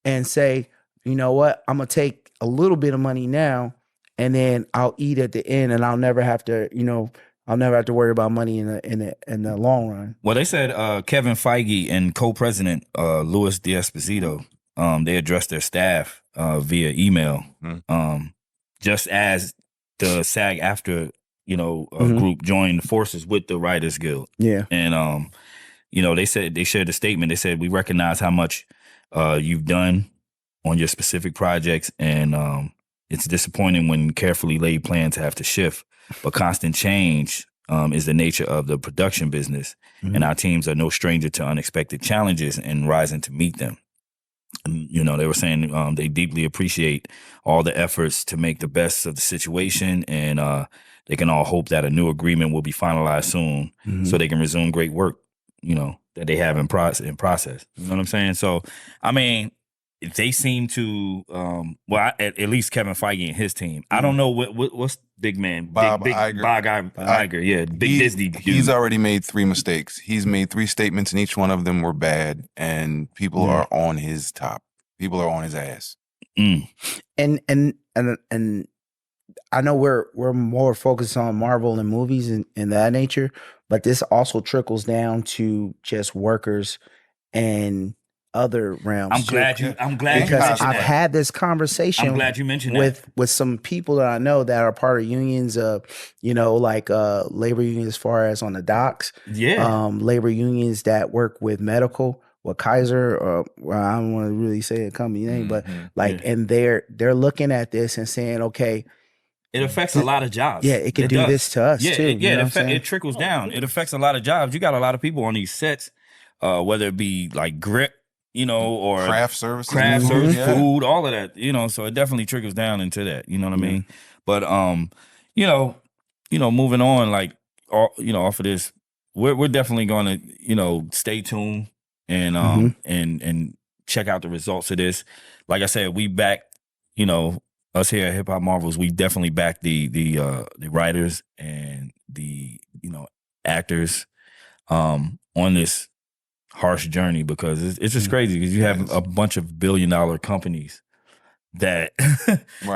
and say, you know what, I'm gonna take a little bit of money now and then I'll eat at the end and I'll never have to, you know, I'll never have to worry about money in the long run. Well, they said Kevin Feige and co-president Louis D'Esposito, they addressed their staff via email, just as the SAG-AFTRA, you know, group joined forces with the Writers Guild. Yeah. And you know, they shared a statement. They said, we recognize how much you've done on your specific projects, and it's disappointing when carefully laid plans have to shift, but constant change is the nature of the production business, and our teams are no stranger to unexpected challenges and rising to meet them. And, you know, they were saying they deeply appreciate all the efforts to make the best of the situation, and they can all hope that a new agreement will be finalized soon so they can resume great work, you know, that they have in process. You know what I'm saying? So, I mean, they seem to, at least Kevin Feige and his team. I don't know what's big man, Bob big Iger. Bob Iger, yeah, big Disney dude. He's already made 3 mistakes. He's made 3 statements, and each one of them were bad. And people are on his top. People are on his ass. And I know we're more focused on Marvel and movies and that nature, but this also trickles down to just workers and other realms. I'm glad you because mentioned I've that. had this conversation. I'm glad you mentioned with some people that I know that are part of unions, you know, like labor unions as far as on the docks. Yeah. Labor unions that work with medical, with Kaiser, or well, I don't want to really say a company name, but like, and they're looking at this and saying, okay, it affects a lot of jobs. Yeah, it can do this to us too. It trickles down. It affects a lot of jobs. You got a lot of people on these sets, whether it be like grip, you know, or craft services, food, all of that, you know. So it definitely trickles down into that. You know what I mean? But you know, moving on, like, you know, off of this, we're definitely going to, you know, stay tuned and and check out the results of this. Like I said, we back, you know, us here at Hip Hop Marvels, we definitely back the writers and the, you know, actors on this harsh journey, because it's just crazy, because you have a bunch of billion-dollar companies that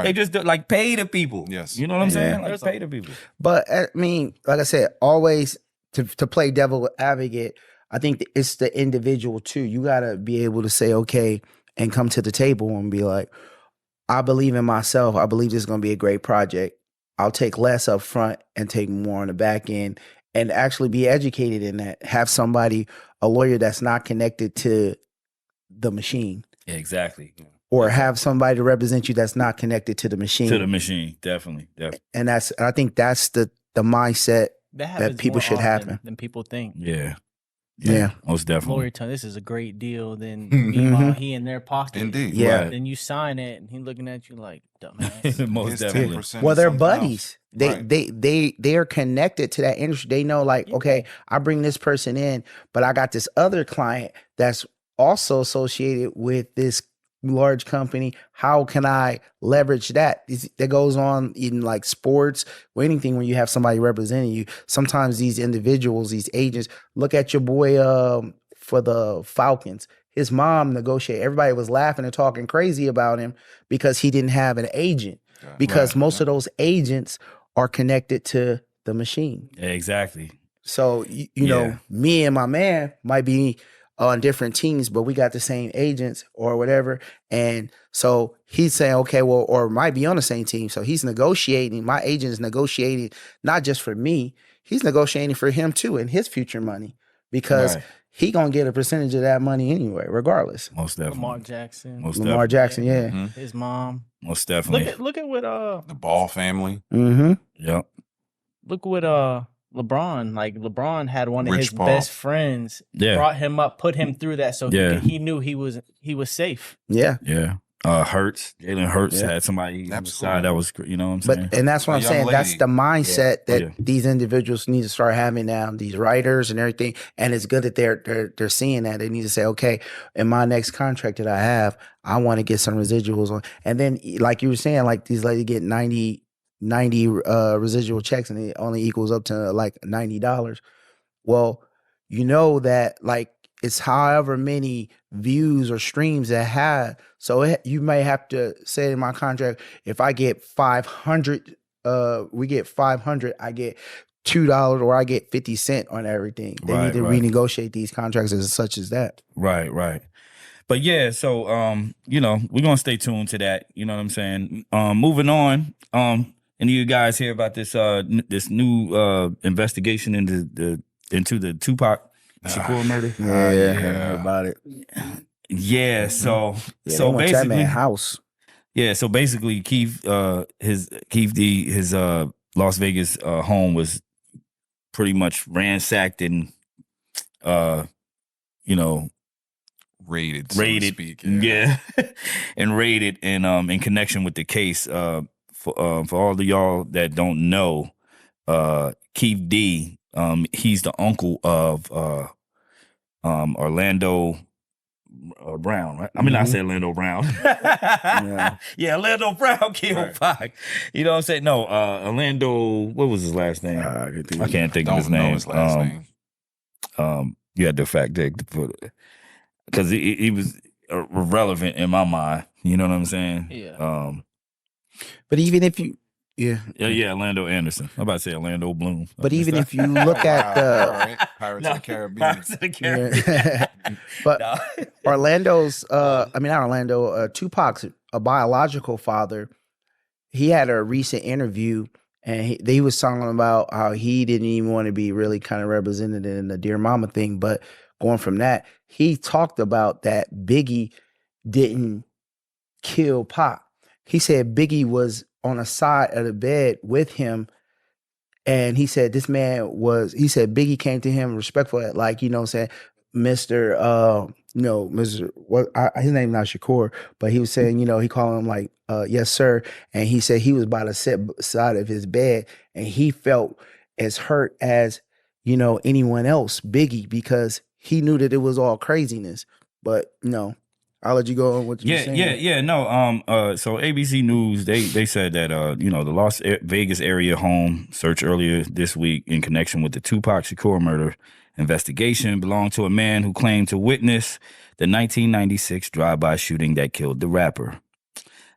they just do, like, pay the people. Yes. You know what I'm saying? Like, pay the people. But I mean, like I said, always to play devil advocate, I think it's the individual too. You got to be able to say, okay, and come to the table and be like, I believe in myself. I believe this is going to be a great project. I'll take less up front and take more on the back end, and actually be educated in that. Have somebody, a lawyer that's not connected to the machine. Yeah, exactly. Or have somebody to represent you that's not connected to the machine. To the machine, definitely. And I think that's the mindset that people should have than people think. Yeah. Yeah, most definitely. Lawyer telling this is a great deal. Then meanwhile, he in their pocket. Indeed. Yeah. Right. Then you sign it, and he looking at you like dumbass. Most definitely. Well, they're buddies. They are connected to that industry. They know, like, okay, I bring this person in, but I got this other client that's also associated with this large company. How can I leverage that? That goes on in like sports or anything when you have somebody representing you. Sometimes these individuals, these agents, look at your boy for the Falcons. His mom negotiated. Everybody was laughing and talking crazy about him because he didn't have an agent. Because most of those agents are connected to the machine. Yeah, exactly. So you know, me and my man might be on different teams, but we got the same agents or whatever. And so he's saying, okay, well, or might be on the same team. So he's negotiating. My agent is negotiating not just for me, he's negotiating for him too and his future money, because he gonna get a percentage of that money anyway, regardless. Most definitely. Lamar Jackson. Yeah. His mom. Most definitely. Look at what the Ball family. Yep. Look what LeBron, like LeBron had one of Rich his Paul. best friends, brought him up, put him through that, so he knew he was safe. Yeah. Yeah. Hurts. Jalen Hurts had somebody on the side that was, you know what I'm saying? And that's what I'm saying. That's the mindset that these individuals need to start having now. These writers and everything, and it's good that they're seeing that. They need to say, okay, in my next contract that I have, I want to get some residuals on. And then, like you were saying, like these ladies get 90 residual checks, and it only equals up to like $90. Well, you know that like it's however many views or streams that have. So you may have to say in my contract, if I get 500, we get 500, I get $2 or I get 50 cents on everything. They need to renegotiate these contracts as such as that. Right. But yeah, so you know, we're gonna stay tuned to that. You know what I'm saying? Moving on. Any of you guys hear about this this new investigation into the Tupac Shakur murder? Yeah, I heard about it. Yeah, so they went to that man's house. Yeah, so basically Keith D, his Las Vegas home was pretty much ransacked and you know, raided, so to speak, yeah. And raided in connection with the case. For all of y'all that don't know, Keith D, he's the uncle of Orlando Brown, right? I mean, I said Orlando Brown. Yeah, Orlando Brown killed Pac. You know what I'm saying? No, Orlando, what was his last name? I can't think of his name. His last name. You had to fact check because he was irrelevant in my mind. You know what I'm saying? Yeah. But even if you, Orlando Anderson. I'm about to say Orlando Bloom. But even if you look at the Pirates of the Caribbean. Pirates of the Caribbean. But Orlando's, not Orlando, Tupac's a biological father. He had a recent interview, and he was talking about how he didn't even want to be really kind of represented in the Dear Mama thing. But going from that, he talked about that Biggie didn't kill Pac. He said Biggie was on the side of the bed with him, and he said Biggie came to him respectful, like, you know what I'm saying, Mr. His name not Shakur, but he was saying, you know, he called him like, yes, sir. And he said he was by the side of his bed, and he felt as hurt as, you know, anyone else, Biggie, because he knew that it was all craziness. But, you know, I'll let you go on what you're saying. No. So ABC News, they said that you know, the Las Vegas area home search earlier this week in connection with the Tupac Shakur murder investigation belonged to a man who claimed to witness the 1996 drive-by shooting that killed the rapper.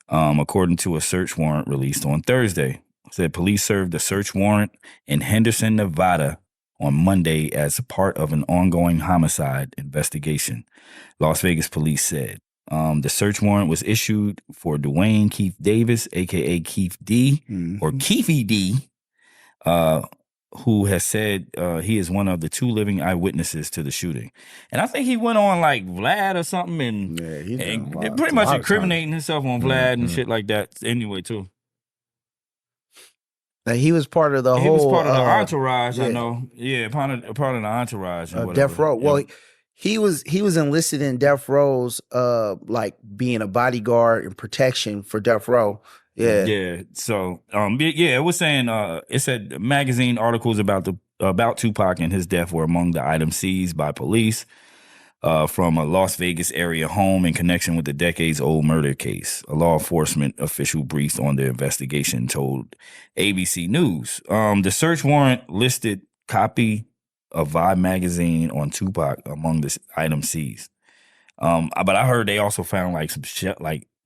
According to a search warrant released on Thursday, said police served a search warrant in Henderson, Nevada on Monday as a part of an ongoing homicide investigation, Las Vegas police said. The search warrant was issued for Dwayne Keith Davis, a.k.a. Keith D, or Keefy D, who has said he is one of the 2 living eyewitnesses to the shooting. And I think he went on like Vlad or something and pretty much incriminating himself on Vlad and shit like that anyway, too. Like he was part of the whole. He was part of the entourage, I know. Yeah, part of the entourage. Death Row. Well, he was enlisted in Death Row's like being a bodyguard and protection for Death Row. Yeah. Yeah. So it was saying it said magazine articles about Tupac and his death were among the items seized by police from a Las Vegas area home in connection with the decades-old murder case. A law enforcement official briefed on the investigation told ABC News. The search warrant listed copy of Vibe magazine on Tupac among the items seized. But I heard they also found like some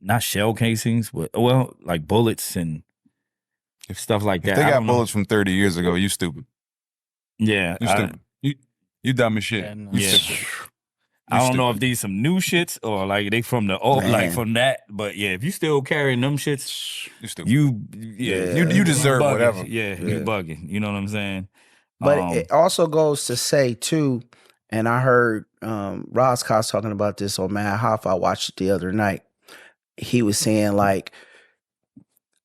not shell casings, but like bullets and stuff like that. If they got bullets from 30 years ago, you stupid. Yeah. You stupid. You dumb as shit. Yeah. I don't know if these some new shits or like they from the old, like from that. But yeah, if you still carrying them shits, you stupid. You deserve bugging. whatever. Yeah, you bugging. You know what I'm saying? But it also goes to say too, and I heard Roz Cox talking about this on Mad Hoff. I watched it the other night. He was saying like,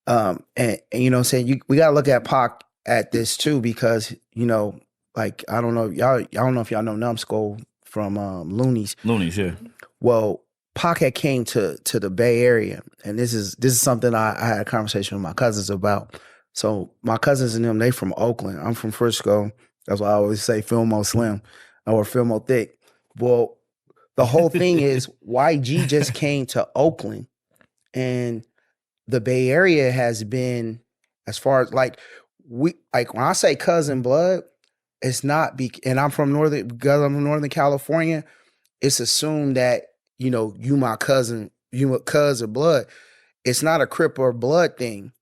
and you know what I'm saying, we gotta look at Pac at this too, because, you know, like I don't know if y'all know Numbskull from Loonies. Loonies, yeah. Well, Pac had came to the Bay Area, and this is something I had a conversation with my cousins about. So my cousins and them, they from Oakland. I'm from Frisco. That's why I always say Filmo Slim or Filmo Thick. Well, the whole thing is YG just came to Oakland, and the Bay Area has been, as far as like when I say cousin blood, it's not and I'm from Northern California, it's assumed that, you know, you my cousin, you a cuz of blood. It's not a Crip or blood thing.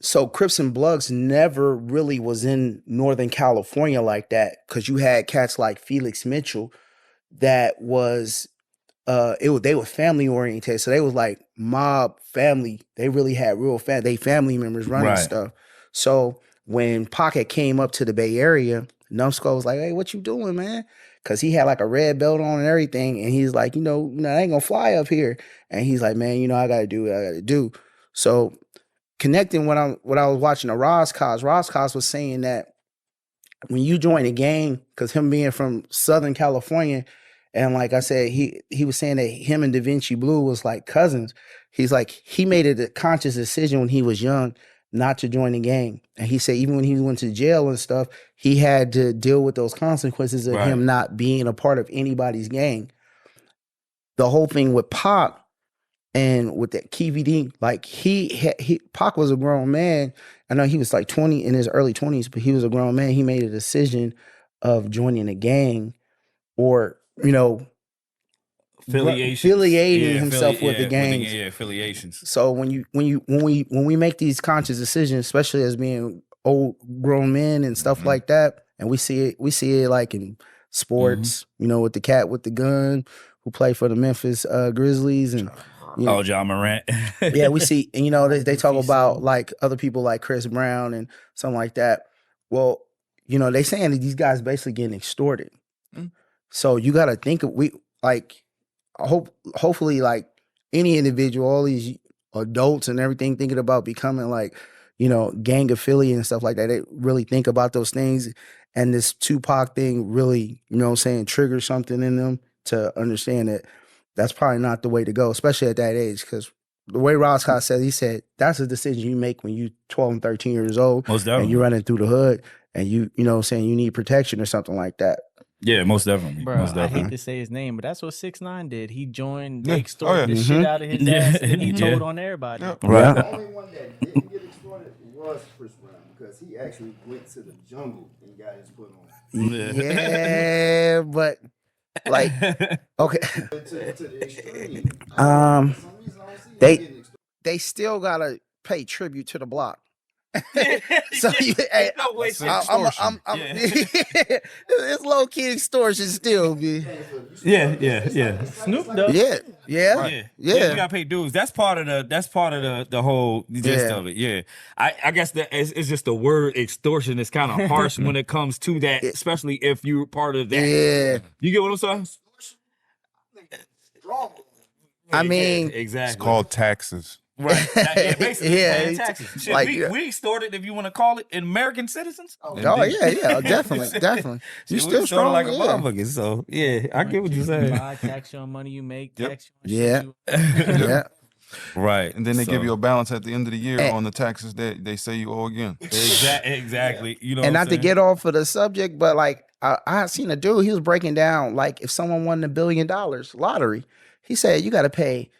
So Crips and Bloods never really was in Northern California like that, because you had cats like Felix Mitchell that was they were family oriented. So they was like mob family. They really had real they family members running stuff. So when Pocket came up to the Bay Area, Numbskull was like, "Hey, what you doing, man?" Because he had like a red belt on and everything. And he's like, you know, I ain't gonna fly up here. And he's like, man, you know, I gotta do what I gotta do. So connecting what I was watching the Roscos was saying that when you join a gang, because him being from Southern California, and like I said, he was saying that him and Da Vinci Blue was like cousins. He's like, he made a conscious decision when he was young not to join the gang. And he said even when he went to jail and stuff, he had to deal with those consequences of him not being a part of anybody's gang. The whole thing with Pac and with that KVD, like Pac was a grown man. I know he was like 20 in his early 20s, but he was a grown man. He made a decision of joining a gang, or, you know, affiliating himself with the gangs. Affiliations. So when we make these conscious decisions, especially as being old grown men and stuff like that, and we see it like in sports, you know, with the cat with the gun who played for the Memphis Grizzlies, and you know, John Morant. yeah, we see, and you know, they talk about like other people like Chris Brown and something like that. Well, you know, they saying that these guys basically getting extorted. So you got to think of, hopefully like any individual, all these adults and everything thinking about becoming like, you know, gang affiliate and stuff like that, they really think about those things. And this Tupac thing really, you know what I'm saying, triggers something in them to understand that that's probably not the way to go, especially at that age. Because the way Roscott said, he said, that's a decision you make when you're 12 and 13 years old. Most definitely. And you're running through the hood and you know what I'm saying, you need protection or something like that. Yeah, most definitely. Bro, most I definitely. hate to say his name, but that's what 6ix9ine did. He joined, they extorted the shit out of his Yeah. ass, and he Yeah. told on everybody. The only one that didn't get extorted was Chris Brown, because he actually went to the jungle and got his foot on. Yeah, but like, okay. To the extreme. For some reason, I don't see him getting extorted. They still gotta pay tribute to the block. So hey, no way, it's low key extortion still, man. Yeah. Snoop Dogg. Yeah. You gotta pay dues. That's part of the whole gist of it. Yeah, I guess that it's just the word extortion is kind of harsh when it comes to that, especially if you're part of that. Yeah, you get what I'm saying? I mean, exactly. It's called taxes. Right. Basically, paying Yeah, taxes. Shit, like, we extorted, if you want to call it, American citizens. Oh yeah, definitely. You still strong like a yeah. motherfucker. So yeah, I get what you're saying. Tax you on money you make. Tax you on Yeah. Right. And then they give you a balance at the end of the year on the taxes that they say you owe again. Exactly. You know, And what not to get off of the subject, but like I seen a dude, he was breaking down like if someone won $1 billion lottery, he said you got to pay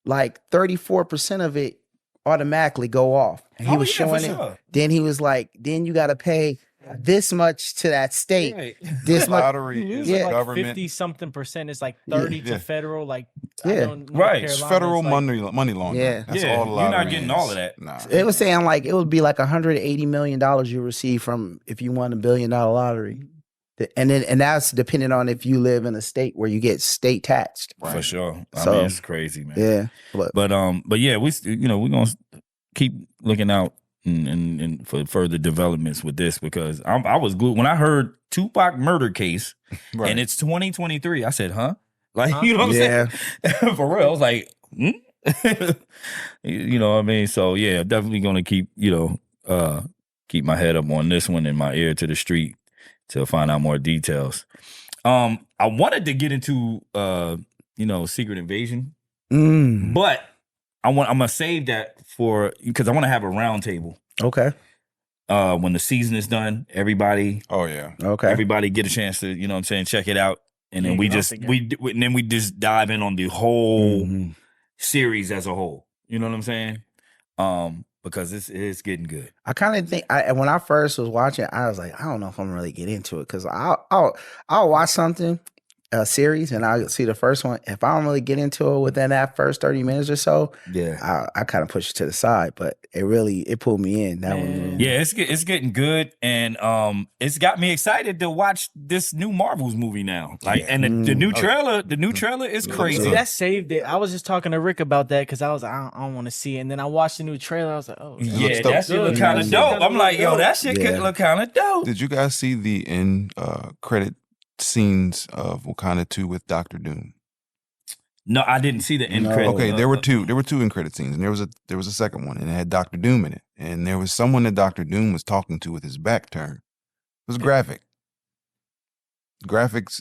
like 34% of it automatically go off. And he was showing it. Sure. Then he was like, then you got to pay this much to that state. Right. This much. Lottery is like government. 50-something%. It's like 30 to federal. Like Right. It's federal money laundering. Yeah. That's all the you're lottery not getting is. all of that. Nah. It was saying like it would be like $180 million you receive from if you won $1 billion lottery. And that's depending on if you live in a state where you get state taxed. For sure. I So, mean, it's crazy, man. Yeah. But yeah, we're gonna keep looking out and for further developments with this, because I was glued when I heard Tupac murder case and it's 2023. I said, huh? Like, you know what I'm saying? For real. I was like, you know what I mean? So yeah, definitely gonna keep keep my head up on this one and my ear to the street to find out more details. I wanted to get into Secret Invasion. Mm. But I'm gonna save that for because I want to have a round table. Okay. When the season is done, everybody. Oh yeah. Okay. Everybody get a chance to, check it out, and then we just dive in on the whole series as a whole. You know what I'm saying? Because it's getting good. I kind of think when I first was watching, I was like, I don't know if I'm gonna really get into it because I'll watch something, a series, and I'll see the first one. If I don't really get into it within that first 30 minutes or so, I kind of push it to the side. But it pulled me in. That one, yeah, it's getting good, and it's got me excited to watch this new Marvel's movie now. Like, and the new trailer is crazy. See, that saved it. I was just talking to Rick about that because I was like, I don't want to see it, and then I watched the new trailer. I was like, oh, yeah, that shit look kind of dope. I'm like, yo, that shit could look kind of dope. Did you guys see the end credit scenes of Wakanda 2 with Doctor Doom? No, I didn't see the end credit. Okay, there were two end credit scenes, and there was a second one, and it had Doctor Doom in it, and there was someone that Doctor Doom was talking to with his back turned. It was graphic. Graphics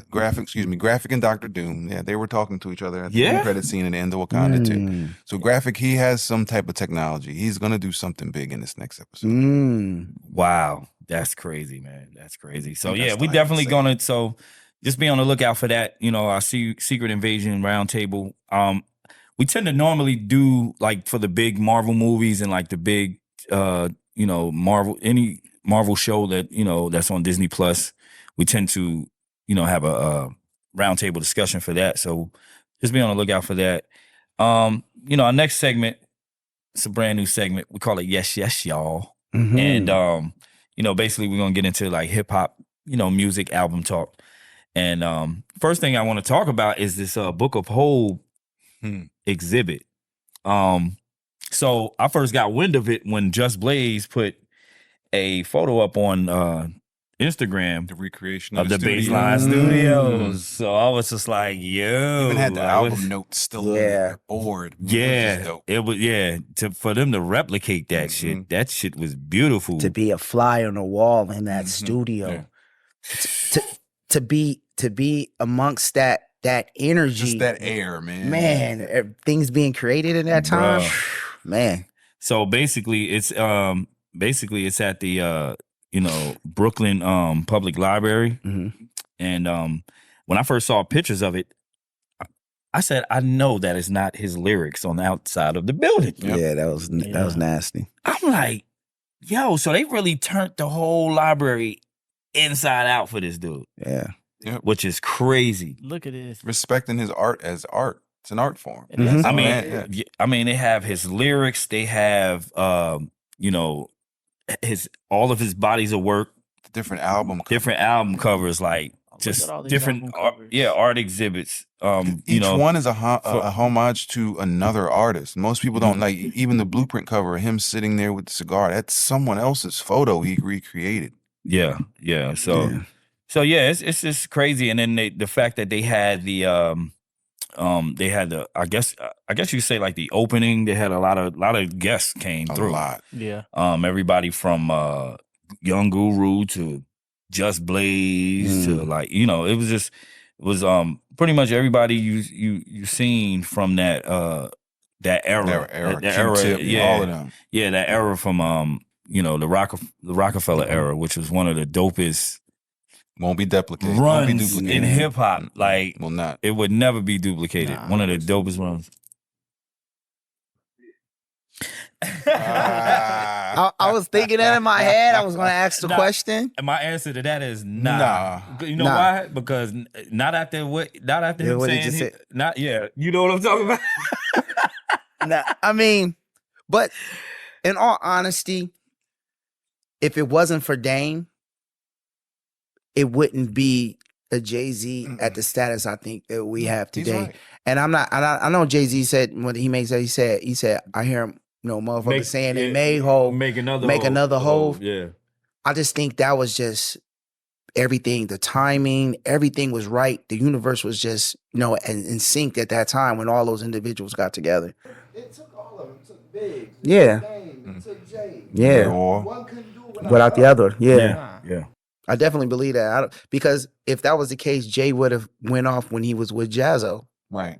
Graphic and Doctor Doom. Yeah, they were talking to each other at the end credit scene in the end of Wakanda 2. So Graphic, he has some type of technology. He's gonna do something big in this next episode. Wow. That's crazy, man. That's crazy. So yeah, we definitely gonna just be on the lookout for that. Our Secret Invasion roundtable. We tend to normally do like for the big Marvel movies and like the big any Marvel show that that's on Disney Plus. We tend to have a roundtable discussion for that. So just be on the lookout for that. Our next segment, it's a brand new segment. We call it Yes, Yes, Y'all. And basically we're gonna get into like hip hop, music, album talk. And first thing I want to talk about is this Book of Hov exhibit. So I first got wind of it when Just Blaze put a photo up on Instagram, the recreation of the Baseline Studios. So I was just like, yo, even had the album notes still on the board. It was for them to replicate that shit. That shit was beautiful. To be a fly on the wall in that studio, to be amongst that energy, just that air, man. Things being created in that time, man. So basically, it's at the Brooklyn Public Library. And when I first saw pictures of it, I said, I know that is not his lyrics on the outside of the building. Yeah, that was nasty. I'm like, yo, so they really turned the whole library inside out for this dude. Yeah. Which is crazy. Look at this. Respecting his art as art. It's an art form. I mean, they have his lyrics. They have, all of his bodies of work. Different album covers, like just different art exhibits. Each one is a homage to another artist. Most people don't like even the blueprint cover of him sitting there with the cigar. That's someone else's photo he recreated. Yeah. So it's just crazy. And then the fact that they had the I guess you could say like the opening. They had a lot of guests came through. A lot. Yeah. Everybody from Young Guru to Just Blaze to it was pretty much everybody you seen from that era. That era, all of them. Yeah, that era from the Rockefeller era, which was one of the dopest. Won't be duplicated. Runs in hip hop, like will not. It would never be duplicated. One of the dopest runs. I was thinking that in my head. I was going to ask the question. And my answer to that is nah. You know why? Because not after him saying not. Yeah, you know what I'm talking about. I mean, but in all honesty, if it wasn't for Dame, it wouldn't be a Jay-Z at the status I think that we have today. Right. And I know Jay-Z said when he makes that, he said, I hear him, motherfuckers saying it may make another Hov. Yeah. I just think that was just everything, the timing, everything was right. The universe was just, in sync at that time when all those individuals got together. It took all of them. It took Big. Yeah. It took Jay. Yeah. One couldn't do it without the other. Yeah. Yeah. I definitely believe that. Because if that was the case, Jay would have went off when he was with Jazzo. Right.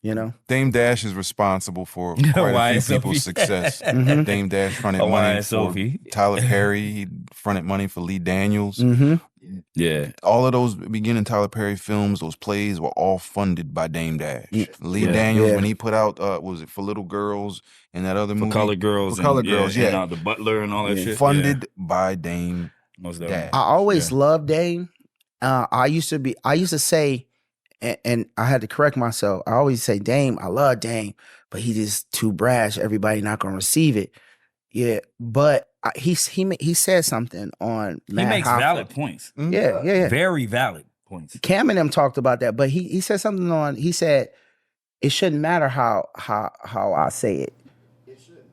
You know? Dame Dash is responsible for quite a few people's success. Dame Dash fronted money for Tyler Perry. He fronted money for Lee Daniels. Yeah. All of those beginning Tyler Perry films, those plays were all funded by Dame Dash. Lee Daniels, when he put out, was it For Little Girls and that other movie? Colored Girls. For Colored Girls, yeah. And, The Butler and all that shit. Funded by Dame Dash. I always loved Dame. I used to say, and I had to correct myself. I always say, Dame, I love Dame, but he just too brash. Everybody not gonna receive it. Yeah, but he said something on. He makes valid points. Yeah. Very valid points. Cam and them talked about that, but he said something on. He said it shouldn't matter how I say it. It shouldn't.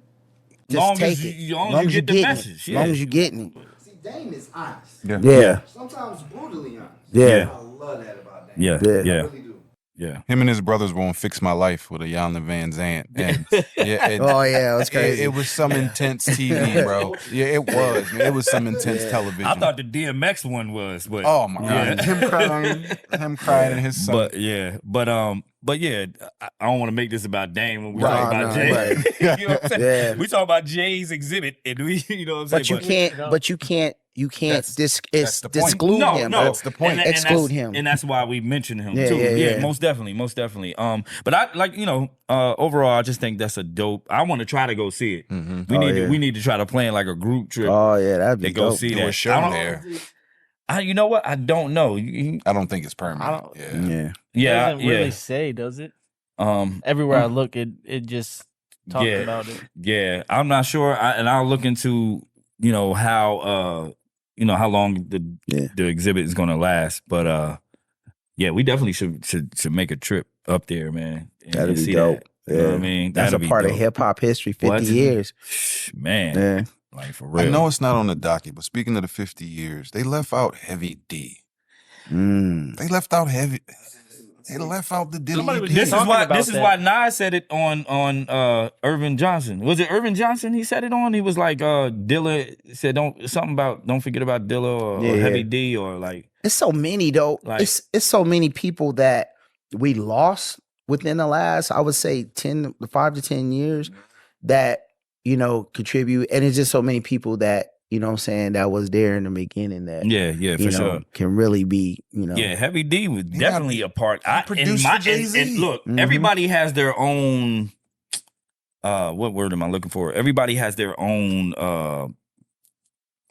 Just take it. Long as you get the message. As long as you're getting it. See, Dame is honest. Yeah. Sometimes brutally honest. Yeah. I love that about Dame. Yeah. Yeah. I really do. Yeah. Him and his brothers were on Fix My Life with Ayanna Van Zant. And it was crazy. It was some intense TV, bro. Yeah, it was. Man. It was some intense television. I thought the DMX one was, but oh my God, him crying, and his son. But yeah, I don't want to make this about Dame when we talk about Jay. Right. You know what I'm saying? We talk about Jay's exhibit, and we, you know what I'm saying. But you can't exclude him. No, that's the point. Exclude him, and that's why we mentioned him Yeah, too. yeah. Most definitely. But I like, overall, I just think that's a dope. I want to try to go see it. We need to try to plan like a group trip. Oh yeah, that'd be go dope. see Do that a show there. You know what? I don't know. I don't think it's permanent. It doesn't really say, does it? Everywhere I look, it just talks about it. Yeah, I'm not sure. I'll look into how long the exhibit is going to last. But we definitely should make a trip up there, man. That'd be see dope. That. You know what I mean? That's That'd a part be of hip hop history. 50 years, man. Yeah. Like for real. I know it's not on the docket, but speaking of the 50 years, they left out Heavy D. They left out Heavy. They left out the Diddy. This is why Nas said it on Irvin Johnson. Was it Irvin Johnson he said it on? He was like Dilla said don't forget about Dilla or Heavy D or like. It's so many though. Like, it's so many people that we lost within the last, I would say 5 to 10 years that contribute, and it's just so many people that what I'm saying, that was there in the beginning that for sure can really be Heavy D was definitely a part. Produced for Jay-Z. Look, everybody has their own. What word am I looking for? Everybody has their own.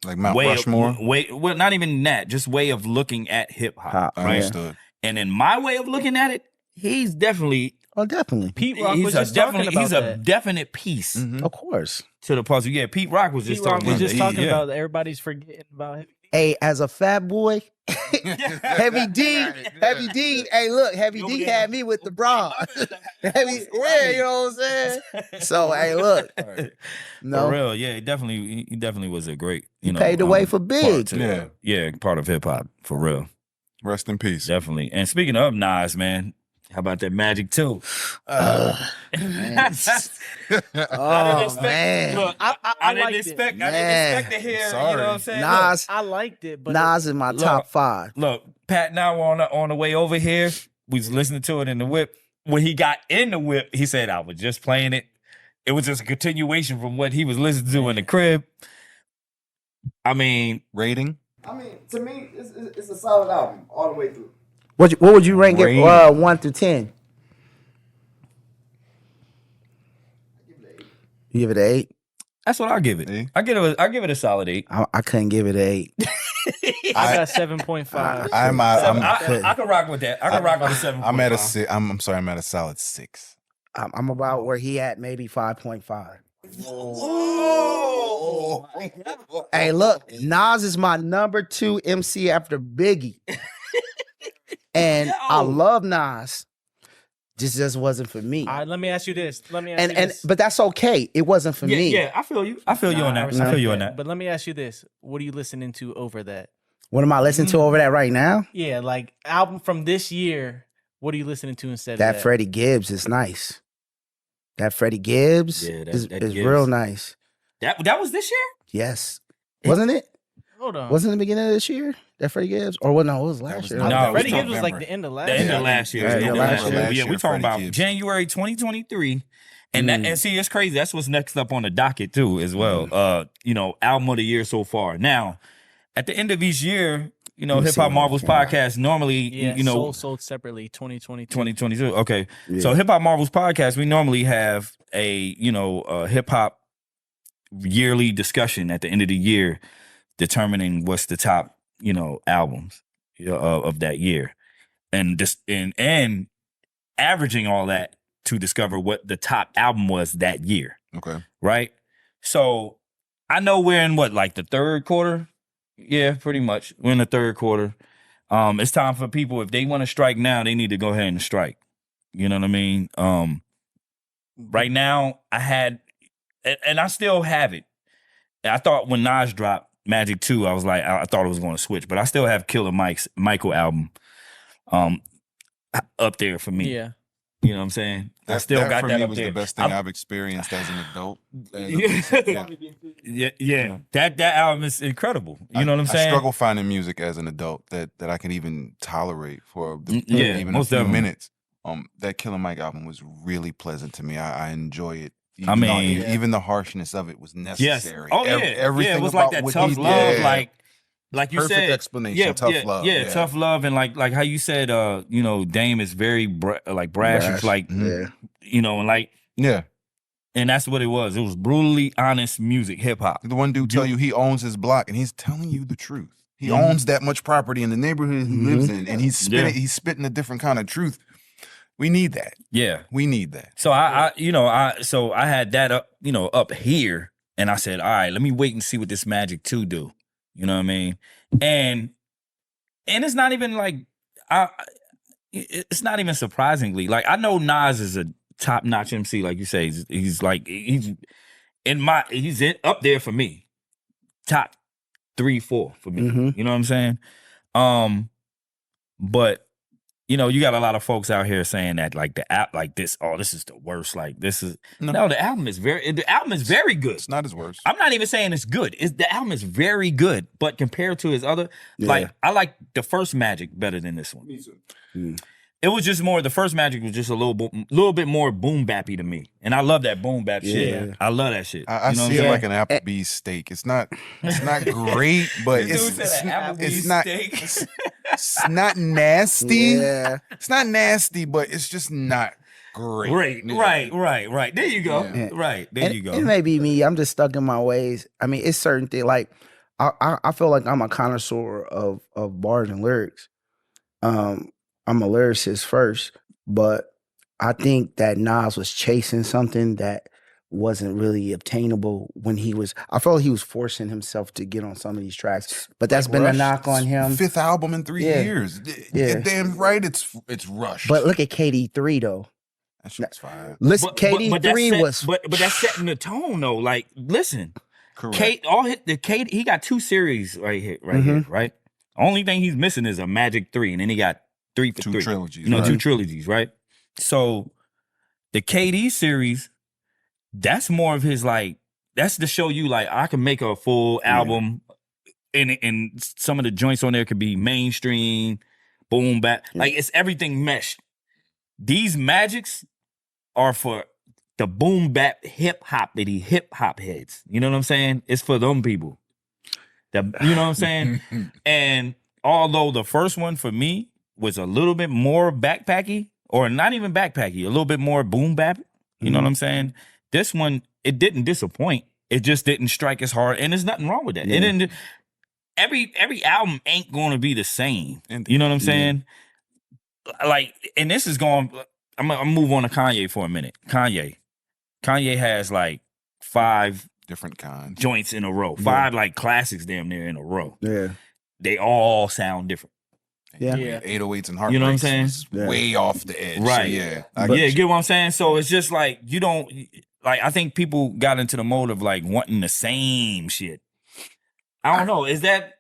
Like Mount Rushmore. Well, not even that. Just way of looking at hip hop. Right? Understood. And in my way of looking at it, he's definitely. Oh, definitely. Pete Rock was just talking about he's that. a definite piece, of course, to the puzzle. Yeah, Pete Rock was just talking about that. Everybody's forgetting about him. Hey, as a fat boy, Heavy D. Hey, look, Heavy D had me with the bra. You know what I'm saying? So, hey, look, for real, yeah, he definitely was a great, paid the way for Big. Part of hip hop for real. Rest in peace. Definitely. And speaking of Nas, man. How about that Magic 2? Man. Look, I didn't expect to hear, Sorry. you know what I'm saying? Nas, I liked it, but Nas in my top 5. Look, Pat and I were on the way over here. We was listening to it in the whip. When he got in the whip, he said, I was just playing it. It was just a continuation from what he was listening to in the crib. I mean, rating? I mean, to me, it's a solid album all the way through. What would you rank it 1 through 10? You give it an 8? That's what I'll give it. I give it a solid 8. I couldn't give it an 8. I got 7.5. I can rock with that. I can rock with a 7.5. I'm at a 6. I'm sorry. I'm at a solid 6. I'm about where he at, maybe 5.5. Oh. Hey, look, Nas is my number 2 MC after Biggie. And I love Nas. Just wasn't for me. All right, let me ask you this. But that's okay. It wasn't for me. Yeah, I feel you. I feel you on that. I feel you on that. But let me ask you this. What are you listening to over that? What am I listening to over that right now? Yeah, like album from this year. What are you listening to instead of that? Freddie Gibbs is nice. That Freddie Gibbs is Gibbs. real nice. That was this year? Yes. Wasn't it? Hold on. Wasn't it the beginning of this year that Freddie Gibbs? Or what? No, it was last year. No, Freddie Gibbs was like the end of last year. The end of last year. Yeah, The end of last last year. year. Yeah, we talking about January 2023. And that, and see, it's crazy. That's what's next up on the docket too, as well. You know, album of the year so far. Now, at the end of each year, you know, Hip Hop Marvels podcast normally, you know, sold separately 2022. 2022. Okay, so Hip Hop Marvels podcast, we normally have a hip hop yearly discussion at the end of the year, determining what's the top albums of that year, and just and averaging all that to discover what the top album was that year. Okay. Right? So I know we're in like the third quarter? Yeah, pretty much. We're in the third quarter. It's time for people, if they want to strike now, they need to go ahead and strike. You know what I mean? Right now, I had, and I still have it. I thought when Nas dropped Magic 2, I was like, I thought it was going to switch, but I still have Killer Mike's Michael album up there for me. Yeah. You know what I'm saying? I still got for that me up was there. the best thing I've experienced as an adult. Yeah. That album is incredible. You know what I'm saying? I struggle finding music as an adult that I can even tolerate for even a most few definitely. minutes. That Killer Mike album was really pleasant to me. I enjoy it. I mean, even the harshness of it was necessary. Yes. Oh yeah. Everything it was like about that what tough he love, did. like you Perfect said. explanation, tough love. Yeah, tough love, and like how you said, Dame is very brash. It's like, and and that's what it was. It was brutally honest music, hip hop. The one dude tell you he owns his block, and he's telling you the truth. He owns that much property in the neighborhood he lives in, and he's spitting a different kind of truth. We need that. Yeah, we need that. So I had that up here, and I said, all right, let me wait and see what this Magic 2 do. You know what I mean? And it's not even like it's not even surprisingly, like, I know Nas is a top-notch MC, like you say. He's up there for me. Top 3, 4 for me. You know what I'm saying? But you got a lot of folks out here saying that, like, the app, like this is the worst. Like, this is no, the album is very good. It's not his worst. I'm not even saying it's good. The album is very good, but compared to his other, like, I like the first Magic better than this one. Me too. It was just more. The first Magic was just a little bit more boom bappy to me, and I love that boom bap shit. I love that shit. I see it like an Applebee's steak. It's not great, but it's not nasty. Yeah. It's not nasty, but it's just not great. Right. There you go. Yeah. Right. There you go. It may be me. I'm just stuck in my ways. I mean, it's certain things. Like, I feel like I'm a connoisseur of bars and lyrics. I'm a lyricist first, but I think that Nas was chasing something that wasn't really obtainable when I felt like he was forcing himself to get on some of these tracks. But that's been a knock on him. 5th album in 3 years. You're damn right it's rushed. But look at KD3 though. That shit's fine. Listen, KD3 was but that's setting the tone though. Like, listen. Correct. He got 2 series right here, right? Only thing he's missing is a Magic 3, and then he got 3 for 2 3. trilogies. 2 trilogies, right? So the KD series, that's more of his, like, that's to show you, like, I can make a full album, and some of the joints on there could be mainstream, boom bap, like, it's everything meshed. These Magics are for the boom bap hip hop heads. You know what I'm saying? It's for them people. You know what I'm saying? And although the first one for me was a little bit more backpacky, or not even backpacky, a little bit more boom bap. You know what I'm saying? This one, it didn't disappoint. It just didn't strike as hard, and there's nothing wrong with that. Yeah. It didn't. Every album ain't going to be the same. You know what I'm saying? Like, and this is going. I'm gonna move on to Kanye for a minute. Kanye has like 5 different kinds joints in a row. 5 like classics damn near in a row. Yeah. They all sound different. Yeah. 808s and Heartbreaks. You know what I'm saying? Way off the edge. Right. So Get what I'm saying? So it's just like, you don't, like, I think people got into the mode of like wanting the same shit. I don't know. Is that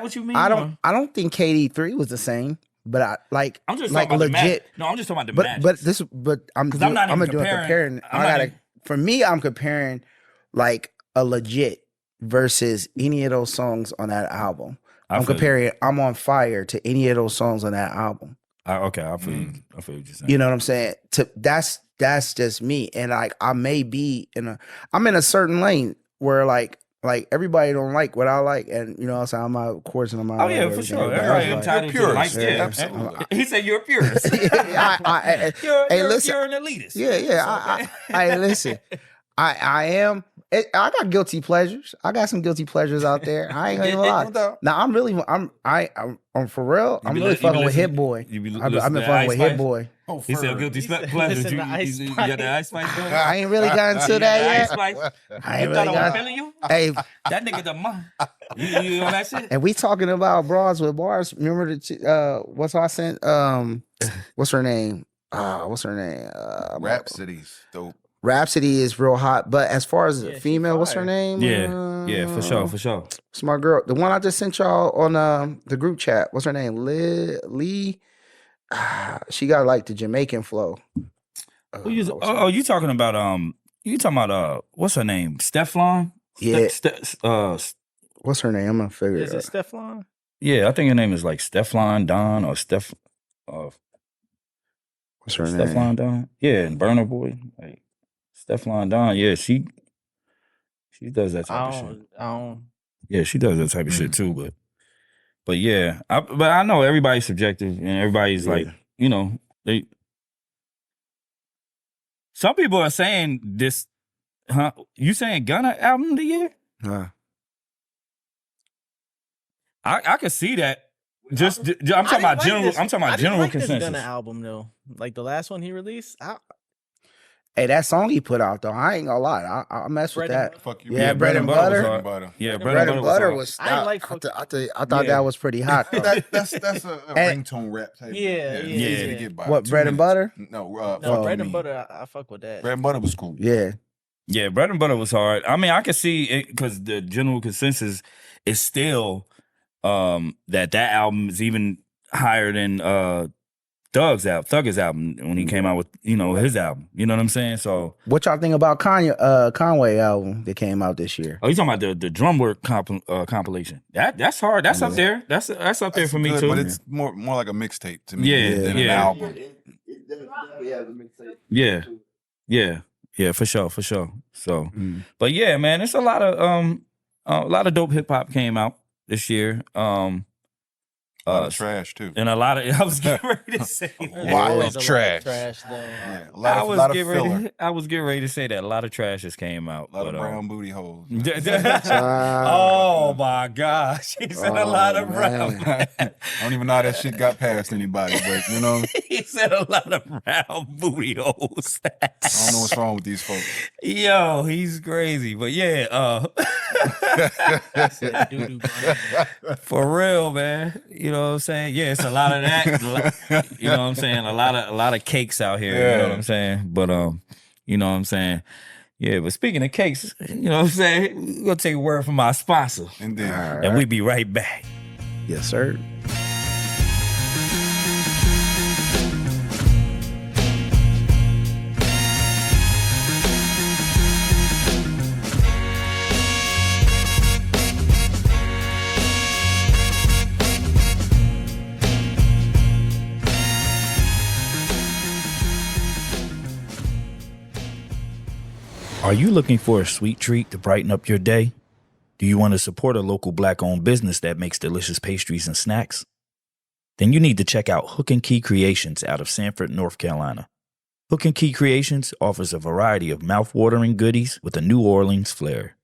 what you mean? I don't think KD3 was the same, but I'm just like talking about legit. No, I'm just talking about the Magic. I'm comparing. I'm comparing like a legit versus any of those songs on that album. I'm feel you. comparing I'm on Fire to any of those songs on that album. Okay, I feel you. I feel what you're saying. You know what I'm saying? That's just me. And like I may be I'm in a certain lane where like everybody don't like what I like, and you know, so I'm of course I'm Oh yeah, for sure. Everybody entitled to like, yeah, absolutely. He said you're a purist. You're an elitist. Yeah. I listen. I am. I got guilty pleasures. I got some guilty pleasures out there. I ain't gonna even lie. Now I'm for real. I'm really fucking with Hit Boy. I've been fucking with Hit Boy. He said guilty pleasures. You got the Ice Spice going? I ain't really gotten to that yet. I ain't really gotten. You? Hey, that nigga the month. You on that shit? And we talking about bras with bars. Remember what's I sent? What's her name? Rhapsody's dope. Rhapsody is real hot, but as far as a female, what's her name? Yeah, for sure. Smart girl. The one I just sent y'all on the group chat. What's her name? Lee. She got like the Jamaican flow. You talking about what's her name? Stefflon? Yeah. What's her name? I'm gonna figure it out. Is it Stefflon? Yeah, I think her name is like Stefflon Don or Steph. What's her name? Stefflon Don. Yeah, and Burna Boy. Like Stefflon Don. Yeah, she does that type of shit. Yeah, she does that type of shit too. But yeah, I know everybody's subjective and everybody's like, you know, some people are saying this. Huh? You saying Gunna album of the year? I could see that. I'm talking about general. I'm talking about general consensus. This Gunna album though, like the last one he released. Hey, that song he put out though, I ain't gonna lie, I mess with that. Fuck you. Yeah, bread and butter. Yeah, bread and butter was. I thought that was pretty hot. That's a ringtone rap type. Yeah. Easy to get by. What, bread and butter? No, bread and butter. I fuck with that. Bread and butter was cool. Yeah, bread and butter was hard. I mean, I could see it because the general consensus is still that album is even higher than Thugger's album when he came out with his album. You know what I'm saying? So what y'all think about Conway album that came out this year? Oh, you talking about the drum work compilation? That's hard. That's up there. That's up there for me too. But it's more like a mixtape to me than an album. Yeah, for sure. So, but yeah, man, it's a lot of dope hip hop came out this year. A lot of trash too, and a lot of I was getting ready to say wild trash. A lot of filler. I was getting ready to say that a lot of trashes came out. A lot of brown booty holes. Oh my gosh, he said a lot of brown. I don't even know how that shit got past anybody, but you know, he said a lot of brown booty holes. I don't know what's wrong with these folks. Yo, he's crazy, but yeah, for real, man. You know what I'm saying? Yeah, it's a lot of that. You know what I'm saying? A lot of cakes out here. You know what I'm saying? But you know what I'm saying? Yeah, but speaking of cakes, you know what I'm saying? We're gonna take a word from our sponsor. And we be right back. Yes, sir. Are you looking for a sweet treat to brighten up your day? Do you want to support a local Black-owned business that makes delicious pastries and snacks? Then you need to check out Hook and Key Creations out of Sanford, North Carolina. Hook and Key Creations offers a variety of mouth-watering goodies with a New Orleans flair.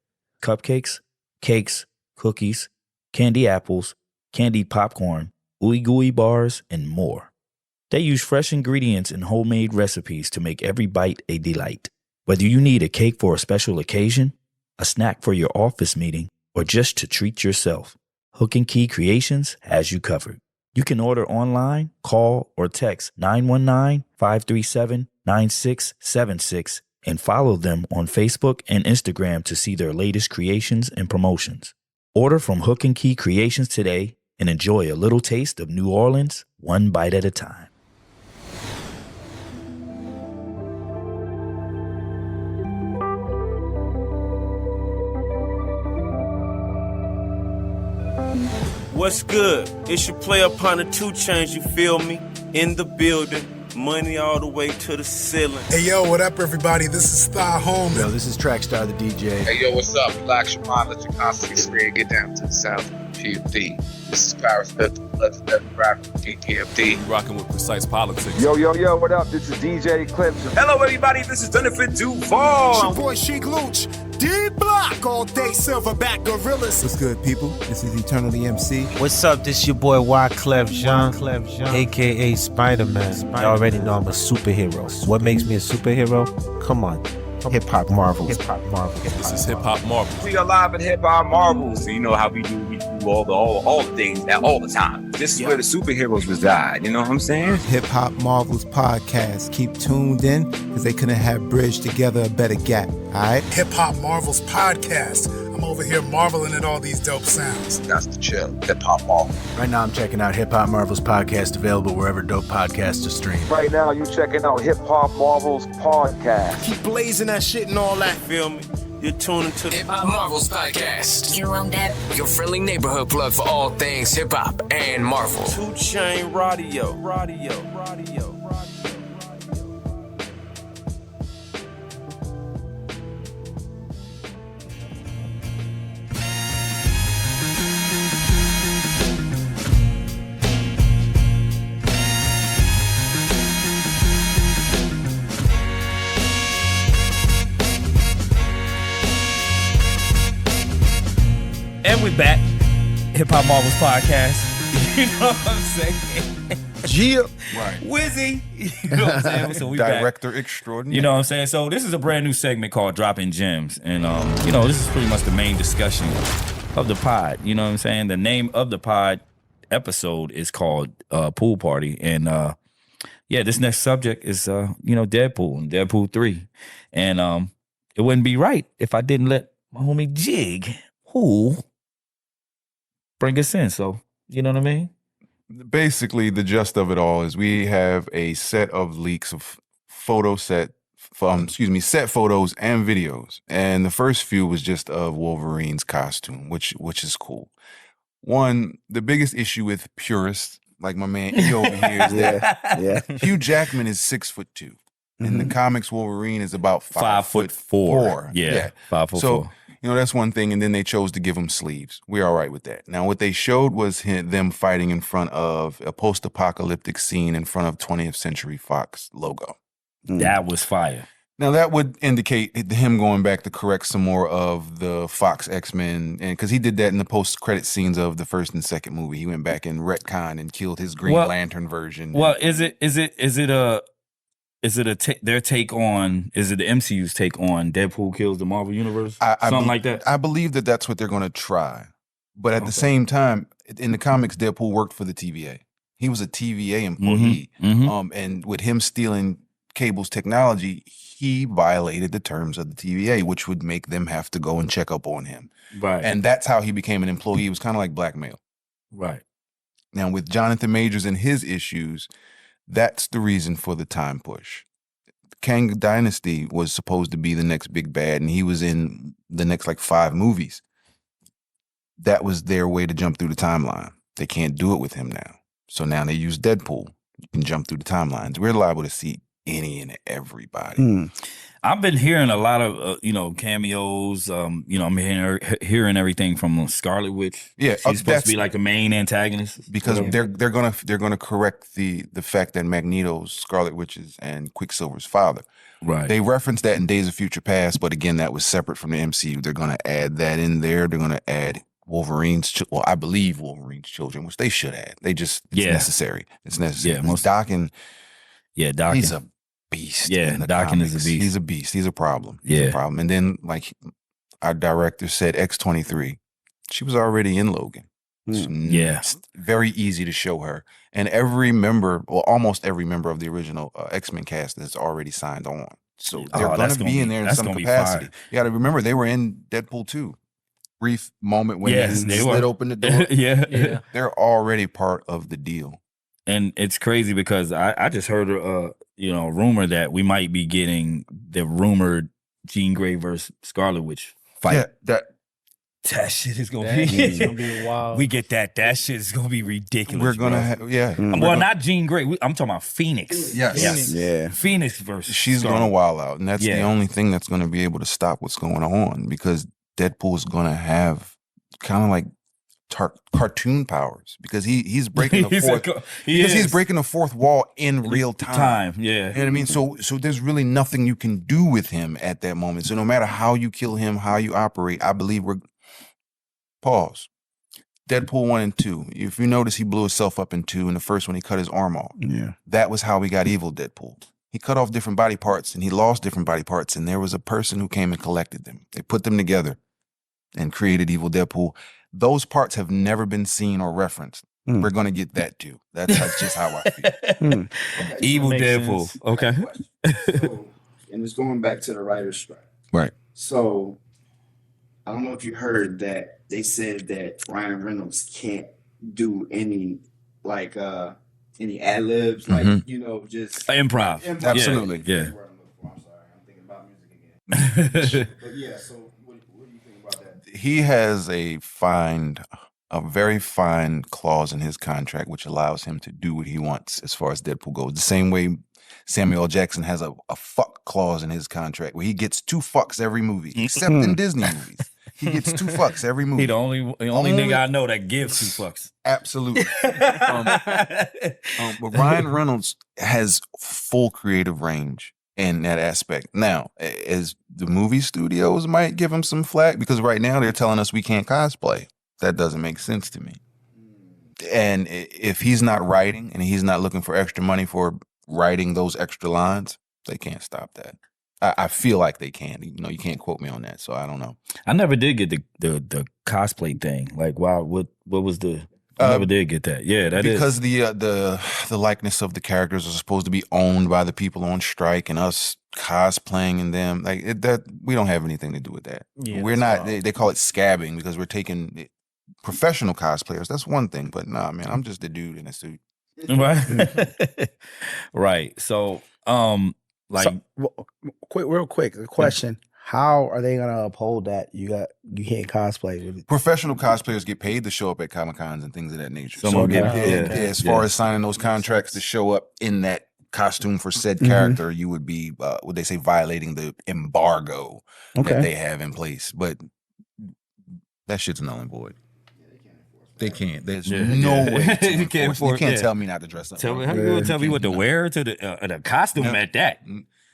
Cupcakes, cakes, cookies, candy apples, candied popcorn, ooey gooey bars, and more. They use fresh ingredients and homemade recipes to make every bite a delight. Whether you need a cake for a special occasion, a snack for your office meeting, or just to treat yourself, Hook and Key Creations has you covered. You can order online, call, or text 919-537-9676 and follow them on Facebook and Instagram to see their latest creations and promotions. Order from Hook and Key Creations today and enjoy a little taste of New Orleans, one bite at a time. What's good? It's your player upon the 2 Chainz, you feel me? In the building, money all the way to the ceiling. Hey yo, what up everybody? This is Thigh Home. Yo, this is Trackstar the DJ. Hey yo, what's up? Black Shaman, let your constantly screen get down to the sound of PFD. This is Power Smith, legendary rapper, PFD. Rocking with Precise Politics. Yo, what up? This is DJ Clips. Hello everybody, this is Jonathan Duval. It's your boy Sheik Luch. D-Block, all day silverback gorillas. What's good, people? This is Eternally MC. What's up? This your boy Wyclef Jean, aka Spider-Man. You already know I'm a superhero. What makes me a superhero? Come on. Hip Hop Marvels. This is Hip Hop Marvels. We are live at Hip Hop Marvels. So you know how we do all the things all the time. This is where the superheroes reside. You know what I'm saying? Hip Hop Marvels podcast. Keep tuned in because they couldn't have bridged together a better gap. All right? Hip Hop Marvels podcast. I'm over here marveling at all these dope sounds. That's the chill. Hip Hop Marvel. Right now I'm checking out Hip Hop Marvels podcast, available wherever dope podcasts are streamed. Right now you checking out Hip Hop Marvels podcast. Keep blazing that shit and all that. Feel me? You're tuning to the Hip Hop Marvels podcast. You on that? Your friendly neighborhood plug for all things hip hop and Marvel. 2 Chainz Radio. And we back. Hip Hop Marvels podcast. You know what I'm saying? Gia. Right. Wizzy. You know what I'm saying? So we Director back. extraordinaire. You know what I'm saying? So this is a brand new segment called Droppin Gems. And you know, this is pretty much the main discussion of the pod. You know what I'm saying? The name of the pod episode is called Pool Party. And yeah, this next subject is you know, Deadpool and Deadpool 3. And it wouldn't be right if I didn't let my homie Jig, who bring us in. So, you know what I mean? Basically, the gist of it all is we have a set of leaks of set photos and videos. And the first few was just of Wolverine's costume, which is cool. One, the biggest issue with purists, like my man E over here, is that Hugh Jackman is 6'2". In the comics, Wolverine is about 5'4". Yeah, 5'4". So, you know, that's one thing. And then they chose to give him sleeves. We're all right with that. Now, what they showed was them fighting in front of a post-apocalyptic scene in front of 20th Century Fox logo. That was fire. Now, that would indicate him going back to correct some more of the Fox X-Men. And because he did that in the post-credit scenes of the first and second movie. He went back and retconned and killed his Green Lantern version. Well, is it their take on, is it the MCU's take on Deadpool kills the Marvel Universe? Something like that? I believe that that's what they're going to try. But at the same time, in the comics, Deadpool worked for the TVA. He was a TVA employee. And with him stealing Cable's technology, he violated the terms of the TVA, which would make them have to go and check up on him. Right. And that's how he became an employee. It was kind of like blackmail. Right. Now, with Jonathan Majors and his issues, that's the reason for the time push. Kang Dynasty was supposed to be the next big bad, and he was in the next 5 movies. That was their way to jump through the timeline. They can't do it with him now. So now they use Deadpool. You can jump through the timelines. We're liable to see any and everybody. I've been hearing a lot of cameos. You know, I'm hearing everything from Scarlet Witch. Yeah, she's supposed to be like the main antagonist because they're gonna correct the fact that Magneto's Scarlet Witch's and Quicksilver's father. Right. They referenced that in Days of Future Past, but again, that was separate from the MCU. They're gonna add that in there. They're gonna add I believe Wolverine's children, which they should add. It's necessary. It's necessary. Yeah, most Daken. Yeah, Daken. He's a beast. Yeah, Daken is a beast. He's a beast. He's a problem. He's a problem. And then, our director said, X-23, she was already in Logan. It's very easy to show her. And every member, or almost every member of the original X-Men cast is already signed on. So they're going to be in there in some capacity. You got to remember, they were in Deadpool 2. Brief moment when they slid open the door. Yeah. They're already part of the deal. And it's crazy because I just heard a rumor that we might be getting the rumored Jean Grey versus Scarlet Witch fight. Yeah, That shit is gonna It's be. gonna be wild. We get that. That shit is gonna be ridiculous. We're gonna bro. have, yeah. Well, not Jean Grey. I'm talking about Phoenix. Yes. Yeah. Phoenix versus. She's Storm. gonna wild out, and that's the Yeah. only thing that's gonna be able to stop what's going on, because Deadpool is gonna have kind of like cartoon powers, because he's breaking the fourth. He's breaking the fourth wall in real time. Yeah. You know what I mean? So there's really nothing you can do with him at that moment. So no matter how you kill him, how you operate, I believe we're. Pause. Deadpool 1 and 2. If you notice, he blew himself up in 2. In the first one, he cut his arm off. Yeah. That was how we got evil Deadpool. He cut off different body parts, and he lost different body parts, and there was a person who came and collected them. They put them together and created evil Deadpool. Those parts have never been seen or referenced. We're going to get that too. That's just how I feel. Evil Makes Deadpool. sense. Okay. So, and it's going back to the writer's strike. Right. So I don't know if you heard that they said that Ryan Reynolds can't do any like any ad libs, like just Improv. Absolutely. Yeah. I'm sorry, I'm thinking about music again. But yeah, so what do you think about that? He has a very fine clause in his contract which allows him to do what he wants as far as Deadpool goes. The same way Samuel L. Jackson has a fuck clause in his contract where he gets 2 fucks every movie, except in Disney movies. He gets 2 fucks every movie. He the only nigga I know that gives 2 fucks. Absolutely. But Ryan Reynolds has full creative range in that aspect. Now, as the movie studios might give him some flack, because right now they're telling us we can't cosplay. That doesn't make sense to me. And if he's not writing and he's not looking for extra money for writing those extra lines, they can't stop that. I feel like they can. You can't quote me on that, so I don't know. I never did get the cosplay thing. Like, wow, what was the? I never did get that. Yeah, that because is the likeness of the characters are supposed to be owned by the people on strike, and us cosplaying in them that we don't have anything to do with that. Yeah, We're not. They call it scabbing because we're taking professional cosplayers. That's one thing, but nah, man, I'm just a dude in a suit. right. Right. So, real quick, a question: how are they gonna uphold that? You can't cosplay with it. Professional cosplayers get paid to show up at Comic-Cons and things of that nature. Some will get paid. As far as signing those contracts to show up in that costume for said character, you would be, what they say, violating the embargo that they have in place. But that shit's null and void. They can't. There's no way. To You can't enforce. You can't yeah. tell me not to dress up. How you gonna tell me what to wear to the costume at that?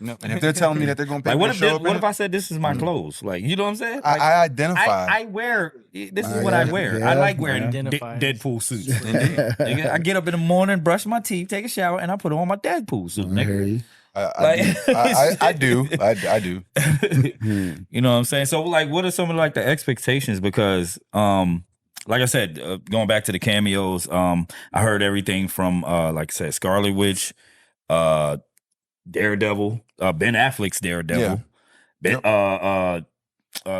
No. And if they're telling me that they're going to pay Like, me to show up what in if I said this is my clothes? Like, you know what I'm saying? I Like, identify. I wear. This is what I wear. I like wearing Deadpool suits. Nigga, I get up in the morning, brush my teeth, take a shower, and I put on my Deadpool suit. Nigga. I do. You know what I'm saying? So, like, what are some of like the expectations? Because, like I said, going back to the cameos, I heard everything from, like I said, Scarlet Witch, Daredevil, Ben Affleck's Daredevil,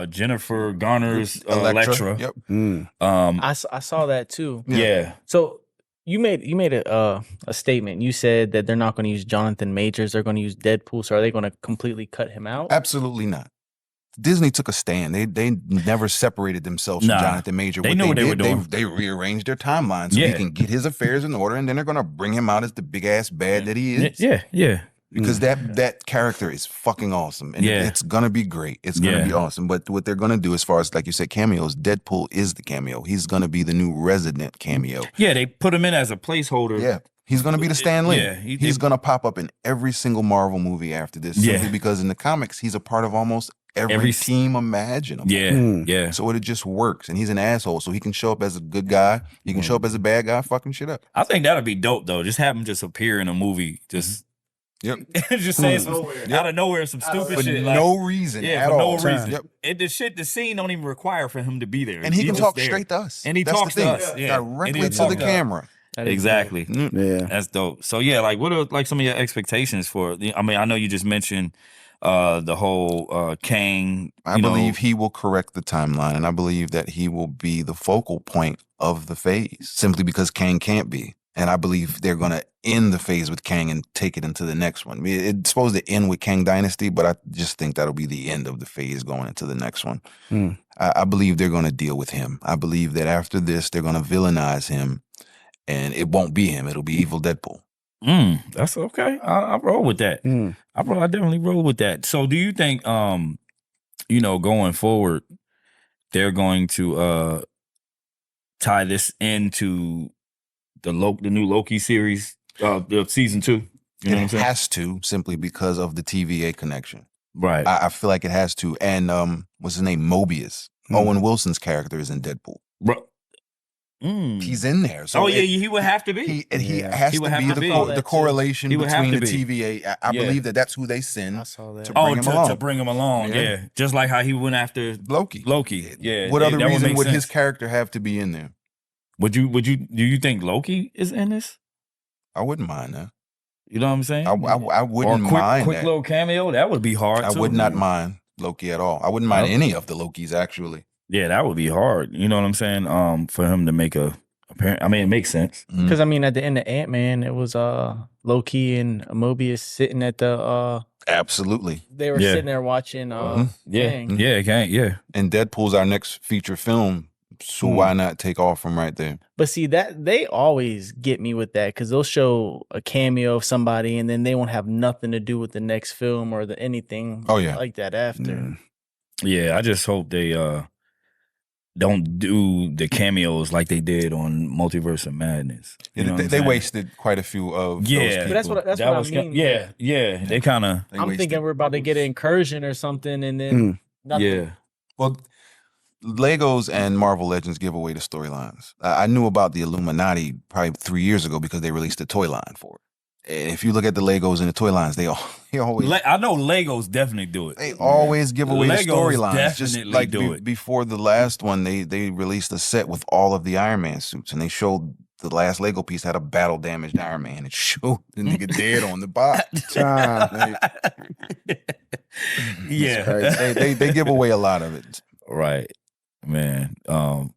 Jennifer Garner's Elektra. Yep. I saw that too. Yeah. So you made a statement. You said that they're not going to use Jonathan Majors. They're going to use Deadpool. So are they going to completely cut him out? Absolutely not. Disney took a stand. They never separated themselves from Jonathan Major. They knew what they were doing. They rearranged their timeline so he can get his affairs in order, and then they're going to bring him out as the big ass bad that he is. Yeah. Because that character is fucking awesome, and it's gonna be great. It's gonna be awesome. But what they're gonna do, as far as like you said, cameos, Deadpool is the cameo. He's gonna be the new resident cameo. Yeah, they put him in as a placeholder. Yeah. He's going to be the Stan Lee. Yeah, he's going to pop up in every single Marvel movie after this. Simply because in the comics, he's a part of almost every team imaginable. Yeah. So it just works. And he's an asshole. So he can show up as a good guy. He can show up as a bad guy, fucking shit up. I think that'd be dope, though. Just have him just appear in a movie. Just just saying some out of nowhere some stupid for shit. no reason at all. No reason. Yep. And the scene don't even require for him to be there. And he can He's talk just straight to us. And he That's talks the to thing. us. Yeah. Directly to the camera. Exactly. Yeah. That's dope. So yeah, like what are like some of your expectations for I mean, I know you just mentioned the whole Kang. I believe he will correct the timeline, and I believe that he will be the focal point of the phase, simply because Kang can't be. And I believe they're going to end the phase with Kang and take it into the next one. I mean, it's supposed to end with Kang Dynasty, but I just think that'll be the end of the phase going into the next one. I believe they're going to deal with him. I believe that after this, they're going to villainize him, and it won't be him. It'll be evil Deadpool. That's okay. I roll with that. I definitely roll with that. So do you think, going forward, they're going to tie this into the new Loki series, the season 2? You know what I'm saying? It has to, simply because of the TVA connection. Right. I feel like it has to. And what's his name? Mobius. Owen Wilson's character is in Deadpool. He's in there. So he would have to be. He has to be the correlation between the TVA. I believe that's who they send to bring him along. To bring him along, yeah. Just like how he went after Loki. Yeah. What other reason would his character have to be in there? Do you think Loki is in this? I wouldn't mind that. You know what I'm saying? I wouldn't mind quick that. Little cameo. That would be hard. I would not mind Loki at all. I wouldn't mind any of the Lokis, actually. Yeah, that would be hard. You know what I'm saying? For him to make a apparent. I mean, it makes sense. Because at the end of Ant-Man, it was Loki and Mobius sitting at the Absolutely. They were sitting there watching Kang. Yeah. And Deadpool's our next feature film. So why not take off from right there? But see, that they always get me with that, because they'll show a cameo of somebody and then they won't have nothing to do with the next film or anything like that after. Yeah, I just hope they don't do the cameos like they did on Multiverse of Madness. You know they wasted quite a few of those people. But that's what I mean. Yeah. They kind of... I'm thinking we're about to get an incursion or something and then nothing. Yeah. Well, Legos and Marvel Legends give away the storylines. I knew about the Illuminati probably 3 years ago because they released a toy line for it. And if you look at the Legos and the toy lines, they always... I know Legos definitely do it. They always give away the storylines. Definitely Just like do it. Before the last one, they released a set with all of the Iron Man suits, and they showed the last Lego piece had a battle-damaged Iron Man. It showed the nigga dead on the box. They give away a lot of it. Right. Man, I'm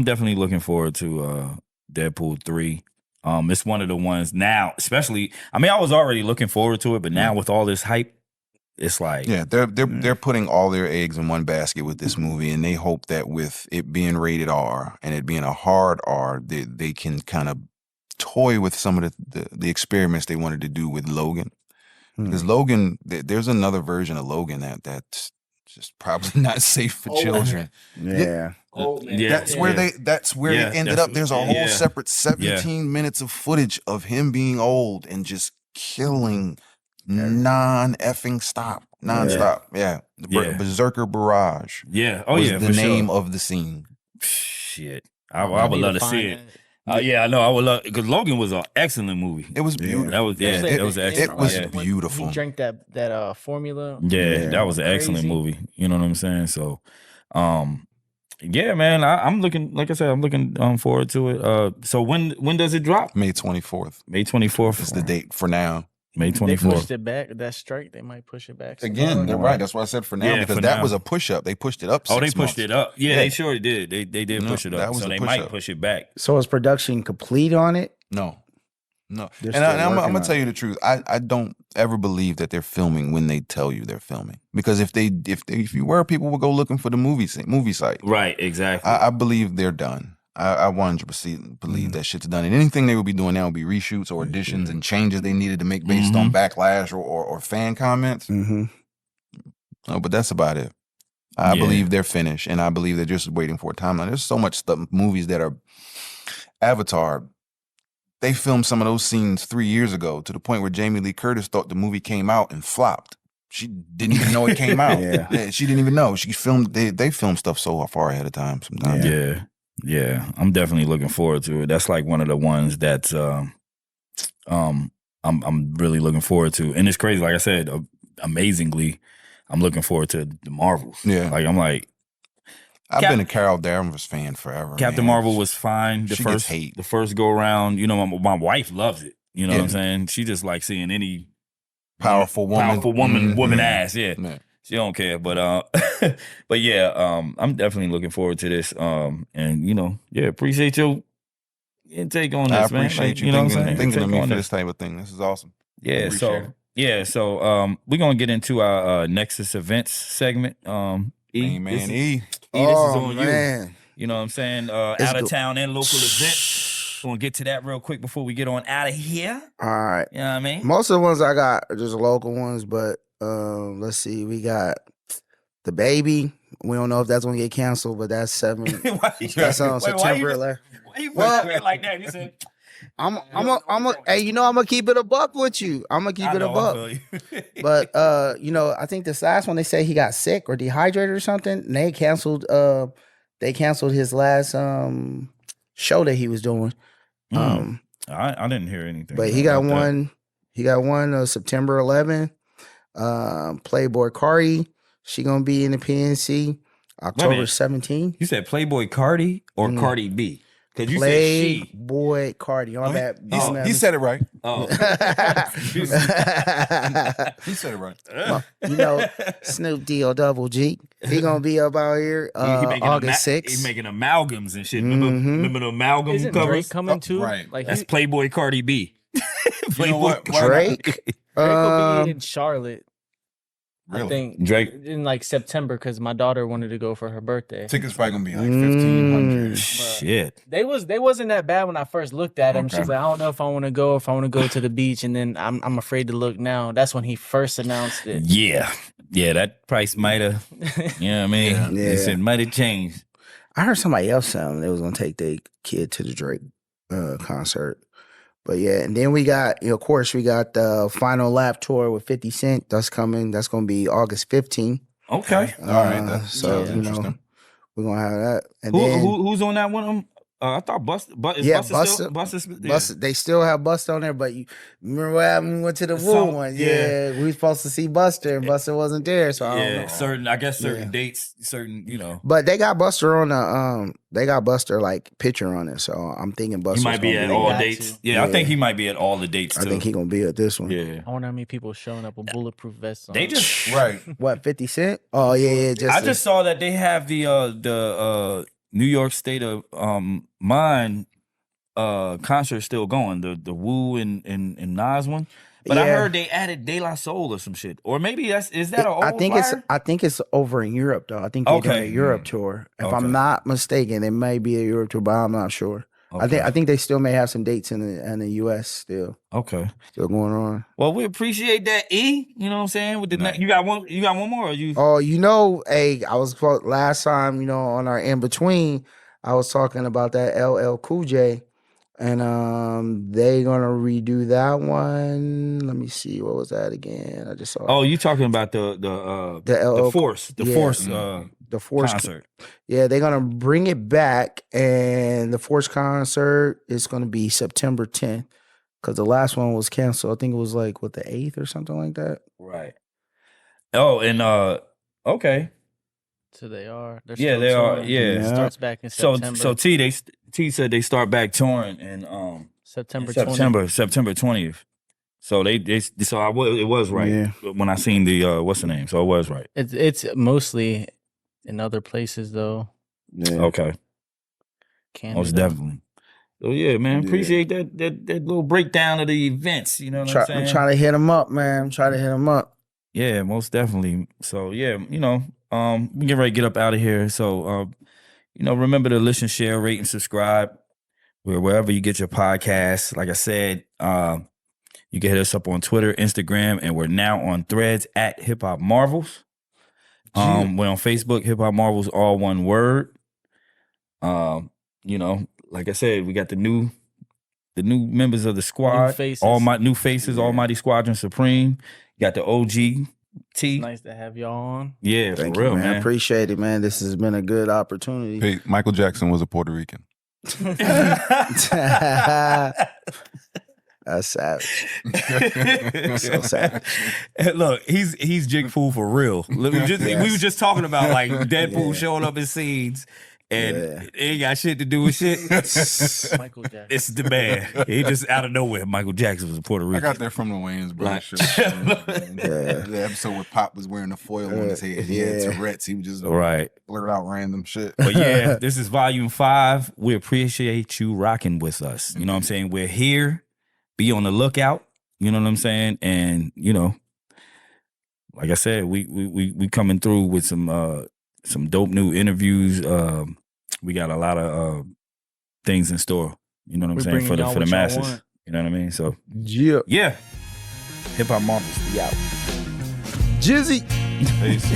definitely looking forward to Deadpool 3. It's one of the ones now, especially. I mean, I was already looking forward to it, but now with all this hype, it's like they're putting all their eggs in one basket with this movie, and they hope that with it being rated R and it being a hard R, they can kind of toy with some of the experiments they wanted to do with Logan. Because Logan, there's another version of Logan that's just probably not safe for children. That's where they ended up. There's a whole separate 17 minutes of footage of him being old and just killing nonstop. The Berserker Barrage. Was the name of the scene. Shit. I would love to see it. I know. I would love, because Logan was an excellent movie. It was beautiful. That was excellent. It was beautiful. He drank that formula. That was an excellent movie. You know what I'm saying? So, man, I'm looking. Like I said, I'm looking forward to it. So when does it drop? May 24th. May 24th is the date for now. May 24th. They pushed it back. That strike, they might push it back. Again, they're right. That's why I said for now, because that was a push up. They pushed it up. They pushed it up. Yeah, they sure did. They did push it up. So they might push it back. So is production complete on it? No. And I'm gonna tell you the truth. I don't ever believe that they're filming when they tell you they're filming, because if you were, people would go looking for the movie site. Right. Exactly. I believe they're done. I 100% believe that shit's done. And anything they would be doing now would be reshoots or auditions and changes they needed to make based on backlash or fan comments. No, but that's about it. I believe they're finished, and I believe they're just waiting for a timeline. There's so much stuff, movies that are Avatar. They filmed some of those scenes 3 years ago to the point where Jamie Lee Curtis thought the movie came out and flopped. She didn't even know it came out. She didn't even know. She filmed. They filmed stuff so far ahead of time sometimes. Yeah, I'm definitely looking forward to it. That's like one of the ones that's I'm really looking forward to. And it's crazy, like I said, amazingly, I'm looking forward to the Marvels. Yeah. I've been a Carol Danvers fan forever. Captain Marvel was fine She gets hate. the first go around. You know, my wife loves it. You know what I'm saying? She just like seeing any powerful woman ass. Yeah. She don't care, but I'm definitely looking forward to this. And appreciate your intake on I this, man. appreciate Like, you know what I'm thinking, saying? thinking of Intake me on for this type of thing. This is awesome. Yeah, Appreciate it. so we're gonna get into our Nexus events segment. E, Man, this is, E. this is on man. you. You know what I'm saying? It's Out of good. town and local events. Gonna get to that real quick before we get on out of here. All right. You know what I mean? Most of the ones I got are just local ones, but let's see. We got the baby. We don't know if that's gonna get canceled, but that's 7. That's on September 11th. Why you well, like that? You said I'm hey, you know, I'm gonna keep it a buck with you. I'm gonna keep it a buck. But you know, I think this last one they say he got sick or dehydrated or something. And they canceled his last show that he was doing. I didn't hear anything. But he got one. He got one September 11th. Playboy Cardi, she gonna be in the PNC October 17th. You said Playboy Cardi or Cardi B? Because you said she. Playboy Cardi on that. He said it right. Oh, he said it right. You know, Snoop D or Double G. He gonna be up out here August 6th. He's making amalgams and shit. Remember the amalgam Isn't covers? Drake coming too? Right. Like That's Playboy Cardi B. You know what? Drake. Drake will be in Charlotte. Really? I think Drake in like September because my daughter wanted to go for her birthday. Tickets probably gonna be like 1,500. Shit. They wasn't that bad when I first looked at him. Okay. She's like, I don't know if I want to go, if I want to go to the beach, and then I'm afraid to look now. That's when he first announced it. Yeah, that price might have. You know what I mean? Yeah. It might have changed. I heard somebody else saying they was gonna take their kid to the Drake concert. But yeah, and then we got, of course, we got the Final Lap Tour with 50 Cent. That's coming. That's going to be August 15th. Okay. All right. That So, sounds you know, interesting. we're going to have that. And Who's on that one? I thought Busta. Busta. They still have Busta on there, but you remember what happened when we went to the Woo one? Yeah, we were supposed to see Busta, and Busta wasn't there, so I don't know. certain dates, you know. But they got Busta on the they got Busta like picture on it, so I'm thinking Busta He might be at all dates. Yeah, I think he might be at all the dates too. I think he gonna be at this one. Yeah. I wonder how many people showing up with bulletproof vests on. They just right. What 50 Cent? Oh yeah. I just saw that they have the New York State of Mind concert still going. The Woo and Nas one. But I heard they added De La Soul or some shit. Or maybe is that an old I think it's over in Europe though. I think they're doing a Europe tour. If I'm not mistaken, it may be a Europe tour, but I'm not sure. Okay. I think they still may have some dates in the US still. Okay. Still going on. Well, we appreciate that, E. You know what I'm saying? With the you got one more, or you? Oh, you know, hey, I was last time, you know, on our in between, I was talking about that LL Cool J, and they gonna redo that one. Let me see, what was that again? I just saw. Oh, you talking about the LL Force the Force concert? Yeah, they're gonna bring it back, and the Force concert is gonna be September 10th. Because the last one was canceled. I think it was like, the 8th or something like that? Right. Oh, and okay. So they are. Yeah, they are. Yeah. It starts back in September. So T said they start back touring in September 20th. So it was right when I seen the what's the name. So it was right. It's mostly in other places though. Yeah. Okay. Canada. Most definitely. So yeah, man, appreciate that little breakdown of the events. You know what I'm saying? I'm trying to hit them up, man. I'm trying to hit them up. Yeah, most definitely. So yeah, you know, we get ready to get up out of here. So you know, remember to listen, share, rate, and subscribe wherever you get your podcasts. Like I said, you can hit us up on Twitter, Instagram, and we're now on Threads at Hip Hop Marvels. We're on Facebook, Hip Hop Marvels, all one word. You know, like I said, we got the new members of the squad. New faces. All my new faces, Almighty Squadron Supreme. Got the OG T. It's nice to have y'all on. Yeah, Thank for real, you, man. man. Appreciate it, man. This has been a good opportunity. Hey, Michael Jackson was a Puerto Rican. That's savage. So savage. Look, he's Jigpool for real. We were just talking about like Deadpool showing up in scenes. And it ain't got shit to do with shit. Michael Jackson. It's the man. He just out of nowhere. Michael Jackson was a Puerto Rican. I got that from the Wayans Brothers show. The episode where Pop was wearing the foil on his head. He had Tourette's. He would just blurt out random shit. But yeah, this is volume 5. We appreciate you rocking with us. You know what I'm saying? We're here. Be on the lookout. You know what I'm saying? And, you know, like I said, we coming through with some dope new interviews. We got a lot of things in store. You know what I'm saying? For the masses. You know what I mean? So yeah. Hip Hop Marbles, we out. Jizzy. Peace.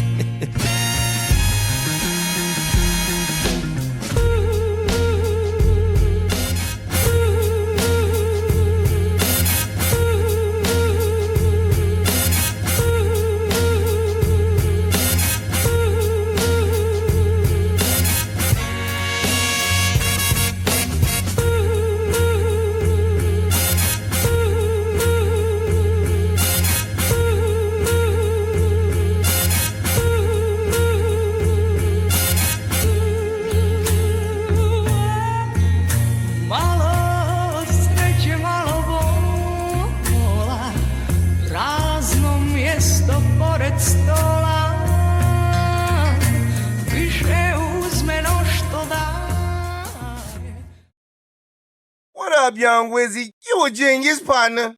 What up, young Wizzy? You a genius, partner.